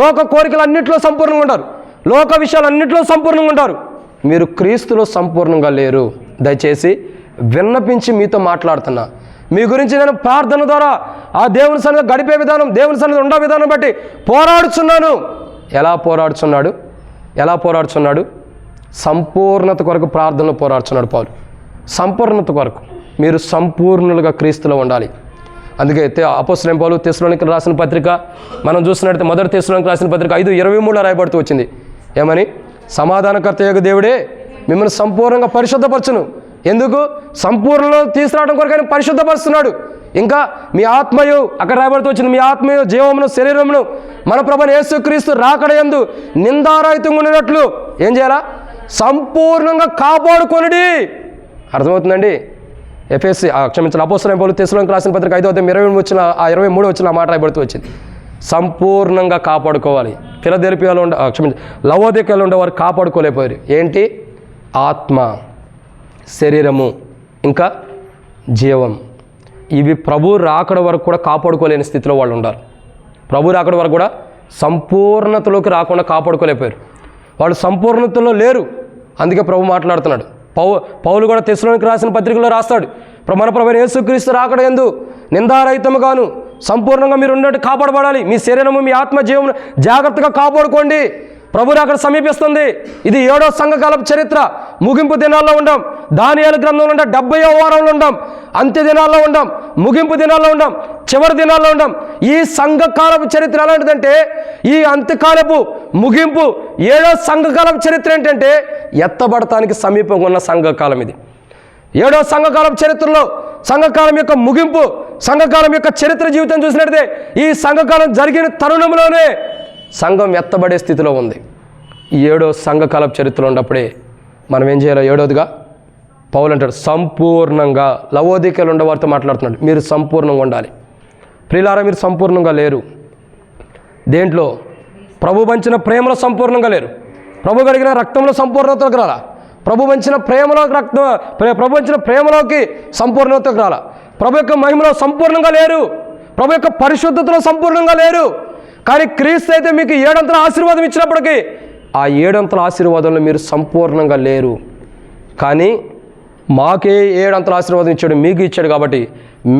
లోక కోరికలు అన్నింటిలో సంపూర్ణంగా ఉంటారు, లోక విషయాలు అన్నింటిలో సంపూర్ణంగా ఉంటారు. మీరు క్రీస్తులో సంపూర్ణంగా లేరు. దయచేసి విన్నపించి మీతో మాట్లాడుతున్నా. మీ గురించి నేను ప్రార్థన ద్వారా ఆ దేవుని సన్నిధిలో గడిపే విధానం, దేవుని సన్నిధిలో ఉండే విధానం బట్టి పోరాడుచున్నాను. ఎలా పోరాడుచున్నాడు? సంపూర్ణత కొరకు ప్రార్థనలో పోరాడుచున్నాడు పౌలు. సంపూర్ణత కొరకు మీరు సంపూర్ణులుగా క్రీస్తులో ఉండాలి. అందుకే అపోస్తలుడైన పౌలు తెస్సలోనికీయులకు రాసిన పత్రిక మనం చూసినట్లయితే మొదటి తెస్సలోనికీయులకు రాసిన పత్రిక 5:23 రాయబడుతూ వచ్చింది. ఏమని? సమాధానకర్త యొక్క దేవుడే మిమ్మల్ని సంపూర్ణంగా పరిశుద్ధపరచును. ఎందుకు? సంపూర్ణంలో తీసుకురావడం కొరకు ఆయన పరిశుద్ధపరుస్తున్నాడు. ఇంకా మీ ఆత్మయు, అక్కడ రాయబడుతూ వచ్చింది, మీ ఆత్మయు జీవమును శరీరమును మన ప్రభువైన యేసుక్రీస్తు రాకడయందు నిందారహితంగా ఉండినట్లు ఏం చేయాలా? సంపూర్ణంగా కాపాడుకొనుడి. అర్థమవుతుందండి? అపోస్తలుడైన పౌలు తెస్సలోనికీయులకు రాసిన పత్రిక 5:23 వచ్చిన ఆ మాట రాయబడుతూ వచ్చింది. సంపూర్ణంగా కాపాడుకోవాలి. ఫిలదెల్ఫియాలో లవోదికయలో ఉండేవారు కాపాడుకోలేకపోయారు. ఏంటి? ఆత్మ, శరీరము, ఇంకా జీవం. ఇవి ప్రభు రాకడ వరకు కూడా కాపాడుకోలేని స్థితిలో వాళ్ళు ఉన్నారు. ప్రభు రాకడ వరకు కూడా సంపూర్ణతలోకి రాకుండా కాపాడుకోలేకపోయారు. వాళ్ళు సంపూర్ణతలో లేరు. అందుకే ప్రభు మాట్లాడుతున్నాడు. పౌలు కూడా తెస్సలోనికి రాసిన పత్రికలో రాస్తాడు, మన ప్రభువైన యేసుక్రీస్తు రాకడ యందు నిందారహితముగాను సంపూర్ణంగా మీరు ఉన్నట్టు కాపాడబడాలి. మీ శరీరము మీ ఆత్మ జీవమును జాగ్రత్తగా కాపాడుకోండి. ప్రభు రాకడ సమీపిస్తుంది. ఇది 7వ సంఘకాలపు చరిత్ర. ముగింపు దినాల్లో ఉండం. దానియేలు గ్రంథంలో ఉండం. 70వ వారంలో ఉండం. అంత్య దినాల్లో ఉండం. ముగింపు దినాల్లో ఉండం. చివరి దినాల్లో ఉండం. ఈ సంఘకాలపు చరిత్ర ఎలాంటిదంటే, ఈ అంత్యకాలపు ముగింపు 7వ సంఘకాలపు చరిత్ర ఏంటంటే ఎత్తబడటానికి సమీపంగా ఉన్న సంఘకాలం ఇది. 7వ సంఘకాలపు చరిత్రలో సంఘకాలం యొక్క ముగింపు, సంఘకాలం యొక్క చరిత్ర జీవితం చూసినట్టే ఈ సంఘకాలం జరిగిన తరుణంలోనే సంఘం ఎత్తబడే స్థితిలో ఉంది. ఈ 7వ సంఘకాలపు చరిత్రలో ఉన్నప్పుడే మనం ఏం చేయాలో 7వదిగా పౌలు అంటాడు, సంపూర్ణంగా లవోదికీయలో ఉండే వారితో మాట్లాడుతున్నాడు. మీరు సంపూర్ణంగా ఉండాలి. ప్రియులారా, మీరు సంపూర్ణంగా లేరు. దేంట్లో? ప్రభు పంచిన ప్రేమలో సంపూర్ణంగా లేరు. ప్రభు కలిగిన రక్తంలో సంపూర్ణతకు రాలా. ప్రభు పంచిన ప్రేమలోకి సంపూర్ణతకు రాలా. ప్రభు యొక్క మహిమలో సంపూర్ణంగా లేరు. ప్రభు యొక్క పరిశుద్ధతలో సంపూర్ణంగా లేరు. కానీ క్రీస్తు అయితే మీకు 7 అంతల ఆశీర్వాదం ఇచ్చినప్పటికీ ఆ 7 అంతల ఆశీర్వాదంలో మీరు సంపూర్ణంగా లేరు. కానీ మాకే 7 అంతల ఆశీర్వాదం ఇచ్చాడు, మీకు ఇచ్చాడు. కాబట్టి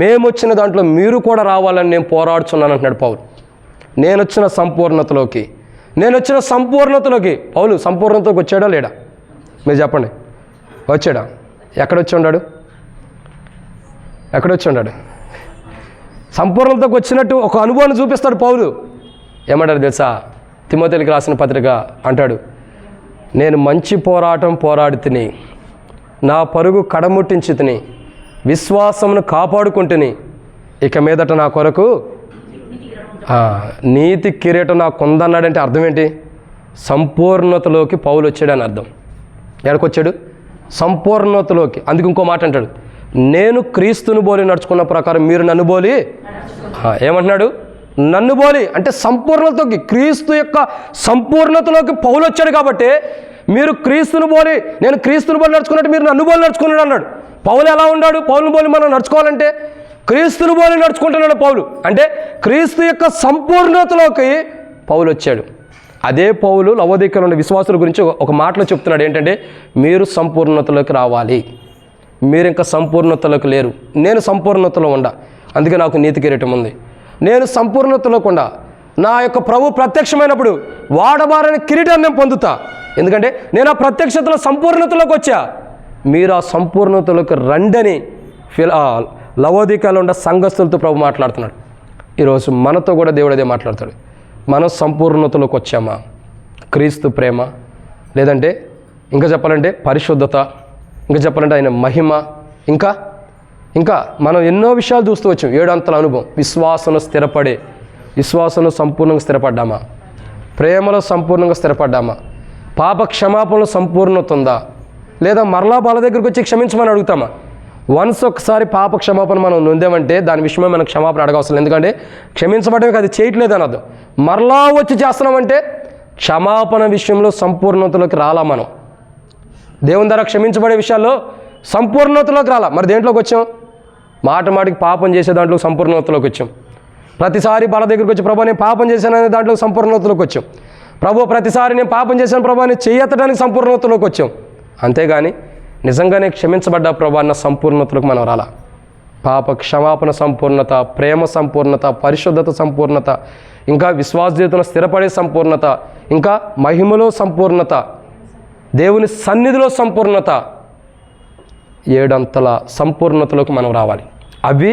మేము వచ్చిన దాంట్లో మీరు కూడా రావాలని నేను పోరాడుతున్నాను అంటున్నాడు పౌలు. నేను వచ్చిన సంపూర్ణతలోకి పౌలు సంపూర్ణతలోకి వచ్చాడా లేడా? మీరు చెప్పండి. వచ్చాడా? ఎక్కడొచ్చి ఉన్నాడు? సంపూర్ణతకు వచ్చినట్టు ఒక అనుభవాన్ని చూపిస్తాడు పౌలు. ఏమంటారు తెలుసా? తిమోతేయులకు రాసిన పత్రిక అంటాడు, నేను మంచి పోరాటం పోరాడి తిని, నా పరుగు కడముట్టించి తిని, విశ్వాసమును కాపాడుకుంటుని, ఇక మీదట నా కొరకు నీతి కిరీటం నాకు కొందన్నాడంటే అర్థం ఏంటి? సంపూర్ణతలోకి పౌలు వచ్చాడని అర్థం. ఎక్కడికొచ్చాడు? సంపూర్ణతలోకి. అందుకు ఇంకో మాట అంటాడు, నేను క్రీస్తును బోలి నడుచుకున్న ప్రకారం మీరు నన్ను బోలి. ఏమంటున్నాడు? నన్ను బోలి అంటే సంపూర్ణతలోకి, క్రీస్తు యొక్క సంపూర్ణతలోకి పౌలు వచ్చాడు. కాబట్టి మీరు క్రీస్తును బోలి, నేను క్రీస్తును బోలి నడుచుకున్నట్టు మీరు నన్ను బోలి నడుచుకున్నాడు అన్నాడు. పౌలు ఎలా ఉన్నాడు? పౌలును బోలి మనం నడుచుకోవాలంటే క్రీస్తును బోలి నడుచుకుంటున్నాడు పౌలు. అంటే క్రీస్తు యొక్క సంపూర్ణతలోకి పౌలు వచ్చాడు. అదే పౌలు లవోదికీయలో ఉన్న విశ్వాసుల గురించి ఒక మాటలో చెప్తున్నాడు. ఏంటంటే మీరు సంపూర్ణతలోకి రావాలి. మీరు ఇంకా సంపూర్ణతలోకి లేరు. నేను సంపూర్ణతలో ఉండా, అందుకే నాకు నీతి కిరీటం ఉంది. నేను సంపూర్ణతలోకి ఉండా, నా యొక్క ప్రభు ప్రత్యక్షమైనప్పుడు వాడబారని కిరీటాన్ని నేను పొందుతా. ఎందుకంటే నేను ఆ ప్రత్యక్షతలో సంపూర్ణతలోకి వచ్చా. మీరు ఆ సంపూర్ణతలోకి రండని లవోదికీయలో ఉన్న సంఘస్థులతో ప్రభు మాట్లాడుతున్నాడు. ఈరోజు మనతో కూడా దేవుడు అదే మాట్లాడతాడు. మనం సంపూర్ణతలోకి వచ్చామా? క్రీస్తు ప్రేమ, లేదంటే ఇంకా చెప్పాలంటే పరిశుద్ధత, ఇంకా చెప్పాలంటే ఆయన మహిమ, ఇంకా మనం ఎన్నో విషయాలు చూస్తూ వచ్చాం. 7 అంతల అనుభవం. విశ్వాసంలో సంపూర్ణంగా స్థిరపడ్డామా? ప్రేమలో సంపూర్ణంగా స్థిరపడ్డామా? పాప క్షమాపణలో సంపూర్ణత ఉందా? లేదా మరలా వాళ్ళ దగ్గరికి వచ్చి క్షమించమని అడుగుతామా? వన్స్ ఒకసారి పాప క్షమాపణ మనం నొందామంటే దాని విషయమే మనం క్షమాపణ అడగవసరం. ఎందుకంటే క్షమించబడమే అది చేయట్లేదు అని అర్థం. మరలా వచ్చి చేస్తున్నామంటే క్షమాపణ విషయంలో సంపూర్ణతలోకి రాలా. మనం దేవుని ద్వారా క్షమించబడే విషయాల్లో సంపూర్ణతలోకి రాలా. మరి దేంట్లోకి వచ్చాం? మాటికి పాపం చేసే దాంట్లో సంపూర్ణతలోకి వచ్చాం. ప్రతిసారి వాళ్ళ దగ్గరికి వచ్చి ప్రభు నేను పాపం చేశాననే దాంట్లో సంపూర్ణతలోకి వచ్చాం. ప్రభు ప్రతిసారి నేను పాపం చేశాను ప్రభు అని చేయెత్తడానికి సంపూర్ణతలోకి వచ్చాం. అంతేగాని నిజంగానే క్షమించబడ్డ ప్రభు అన్న సంపూర్ణతలోకి మనం రాలా. పాప క్షమాపణ సంపూర్ణత, ప్రేమ సంపూర్ణత, పరిశుద్ధత సంపూర్ణత, ఇంకా విశ్వాస జీవితంలో స్థిరపడే సంపూర్ణత, ఇంకా మహిమలో సంపూర్ణత, దేవుని సన్నిధిలో సంపూర్ణత, 7 అంతల సంపూర్ణతలోకి మనం రావాలి. అవి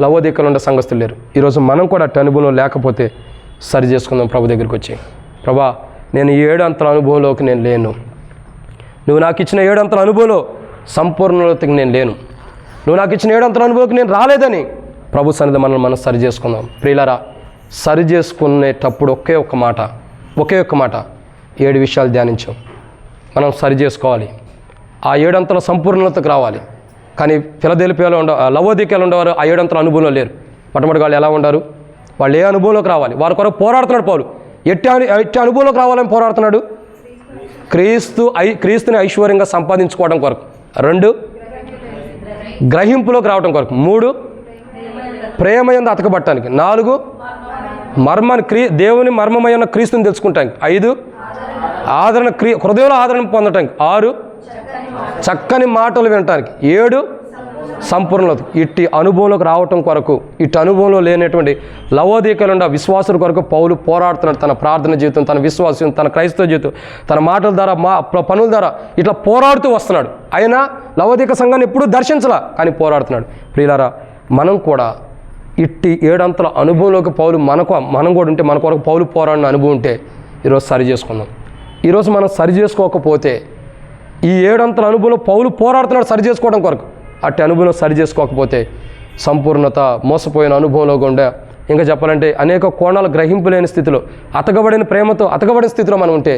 లవోదికీయలో ఉండే సంఘస్థులు లేరు. ఈరోజు మనం కూడా అట్టి అనుభవం లేకపోతే సరి చేసుకుందాం. ప్రభు దగ్గరికి వచ్చి, ప్రభా నేను 7 అంతల అనుభవంలోకి నేను లేను. నువ్వు నాకు ఇచ్చిన 7 అంతల అనుభవంలో సంపూర్ణతకి నేను లేను. నువ్వు నాకు ఇచ్చిన 7 అంతల అనుభవంకి నేను రాలేదని ప్రభు సన్నిధి మనం సరి చేసుకుందాం. ప్రియులారా, సరి చేసుకునేటప్పుడు ఒకే ఒక్క మాట 7 విషయాలు ధ్యానించాం. మనం సరి చేసుకోవాలి. ఆ 7 అంతల సంపూర్ణతకు రావాలి. కానీ ఫిలదెల్ఫియాలో లవోదికీయలో ఉండేవారు ఆ 7 అంతల అనుభవంలో లేరు. మొట్టమొదటి వాళ్ళు ఎలా ఉండారు? వాళ్ళు ఏ అనుభవంలోకి రావాలి? వారి కొరకు పోరాడుతున్నాడు పౌలు. ఎట్టి అనుభవంలోకి రావాలని పోరాడుతున్నాడు? క్రీస్తుని ఐశ్వర్యంగా సంపాదించుకోవడం కొరకు. 2 గ్రహింపులోకి రావడం కొరకు. 3 ప్రేమ యందు అతకబట్టడానికి. 4 దేవుని మర్మమై ఉన్న క్రీస్తుని తెలుసుకుంటానికి. 5 హృదయంలో ఆదరణ పొందటానికి. 6 చక్కని మాటలు వినటానికి. 7 సంపూర్ణత. ఇట్టి అనుభవంలోకి రావటం కొరకు, ఇట్టి అనుభవంలో లేనటువంటి లవోదీకలుండ విశ్వాసుల కొరకు పౌలు పోరాడుతున్నాడు. తన ప్రార్థన జీవితం, తన విశ్వాసం, తన క్రైస్తవ జీవితం, తన మాటల ద్వారా, పనుల ద్వారా ఇట్లా పోరాడుతూ వస్తున్నాడు. అయినా లవోదీక సంఘాన్ని ఎప్పుడూ దర్శించలా, కానీ పోరాడుతున్నాడు. ప్రియులారా, మనం కూడా ఇట్టి 7 అంతల అనుభవంలోకి మనం కూడా ఉంటే, మన కొరకు పౌలు పోరాడిన అనుభవం ఉంటే ఈరోజు సరి చేసుకుందాం. ఈరోజు మనం సరి చేసుకోకపోతే, ఈ 7 అంతల అనుభవంలో పౌలు పోరాడుతున్నాడు సరి చేసుకోవడం కొరకు. అట్టి అనుభవం సరి చేసుకోకపోతే సంపూర్ణత, మోసపోయిన అనుభవంలో గుండా, ఇంకా చెప్పాలంటే అనేక కోణాలు గ్రహింపులేని స్థితిలో, అతకబడిన ప్రేమతో అతకబడిన స్థితిలో మనం ఉంటే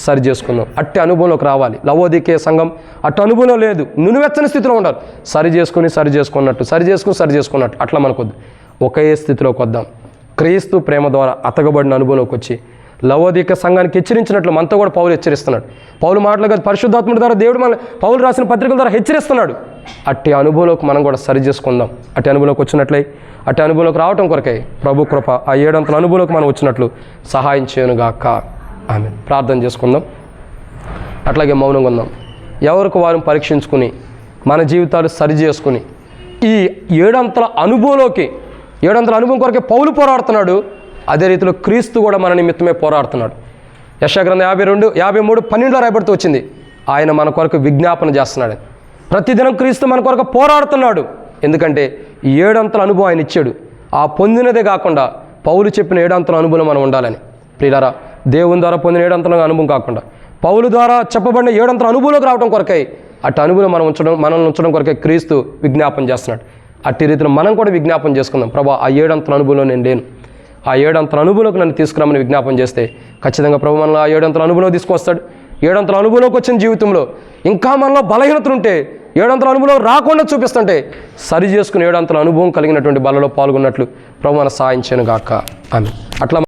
సరి చేసుకుందాం. అట్టి అనుభవంలోకి రావాలి. లవోదీకే సంఘం అట్టి అనుభవంలో లేదు, నునువెచ్చని స్థితిలో ఉండాలి. సరి చేసుకున్నట్టు అట్లా మనకొద్దు. ఒకే స్థితిలోకి వద్దాం. క్రీస్తు ప్రేమ ద్వారా అతకబడిన అనుభవంలోకి వచ్చి లవోదీక సంఘానికి హెచ్చరించినట్లు మనతో కూడా పౌలు హెచ్చరిస్తున్నాడు. పౌలు మాటలు కాదు, పరిశుద్ధాత్ముడి ద్వారా దేవుడు మన పౌలు రాసిన పత్రికల ద్వారా హెచ్చరిస్తున్నాడు. అట్టి అనుభవంలోకి మనం కూడా సరి చేసుకుందాం. అట్టి అనుభవంలోకి వచ్చినట్లయి, అట్టి అనుభవంలోకి రావటం కొరకై ప్రభు కృప ఆ 7 అంతల అనుభవంలోకి మనం వచ్చినట్లు సహాయం చేయనుగాక. ఆమేన్. ప్రార్థన చేసుకుందాం. అట్లాగే మౌనంగా ఉందాం. ఎవరికి వారిని పరీక్షించుకుని మన జీవితాలు సరి చేసుకుని ఈ 7 అంతల అనుభవంలోకి, 7 అంతల అనుభవం కొరకే పౌలు పోరాడుతున్నాడు. అదే రీతిలో క్రీస్తు కూడా మన నిమిత్తమే పోరాడుతున్నాడు. యెషయా గ్రంథం 53:12 రాయబడుతూ వచ్చింది, ఆయన మన కొరకు విజ్ఞాపన చేస్తున్నాడు. ప్రతిదినం క్రీస్తు మన కొరకు పోరాడుతున్నాడు. ఎందుకంటే ఈ 7 అంతల అనుభవం ఆయన ఇచ్చాడు. ఆ పొందినదే కాకుండా పౌలు చెప్పిన 7 అంతల అనుభవం మనం ఉండాలని. ప్రియులారా, దేవుని ద్వారా పొందిన 7 అంతల అనుభవం కాకుండా పౌలు ద్వారా చెప్పబడిన 7 అంతల అనుభవంలోకి రావడం కొరకై, అట్టి అనుభవం మనల్ని ఉంచడం కొరకై క్రీస్తు విజ్ఞాపన చేస్తున్నాడు. అట్టి రీతిలో మనం కూడా విజ్ఞాపన చేసుకుందాం. ప్రభా, ఆ 7 అంతల అనుభవంలో నేను లేను, ఆ 7 అంతల అనుభవంలోకి నన్ను తీసుకురామని విజ్ఞాపన చేస్తే ఖచ్చితంగా ప్రభు మనల్ని ఆ 7 అంతల అనుభవంలో తీసుకొస్తాడు. 7 అంతల అనుభవంలోకి వచ్చిన జీవితంలో ఇంకా మనలో బలహీనతలు ఉంటే, 7 అంతల అనుభవం రాకుండా చూపిస్తుంటే సరి చేసుకుని 7 అంతల అనుభవం కలిగినటువంటి బలలో పాల్గొన్నట్లు ప్రభు మన సాయం చేయను గాక. ఆమేన్. అట్లా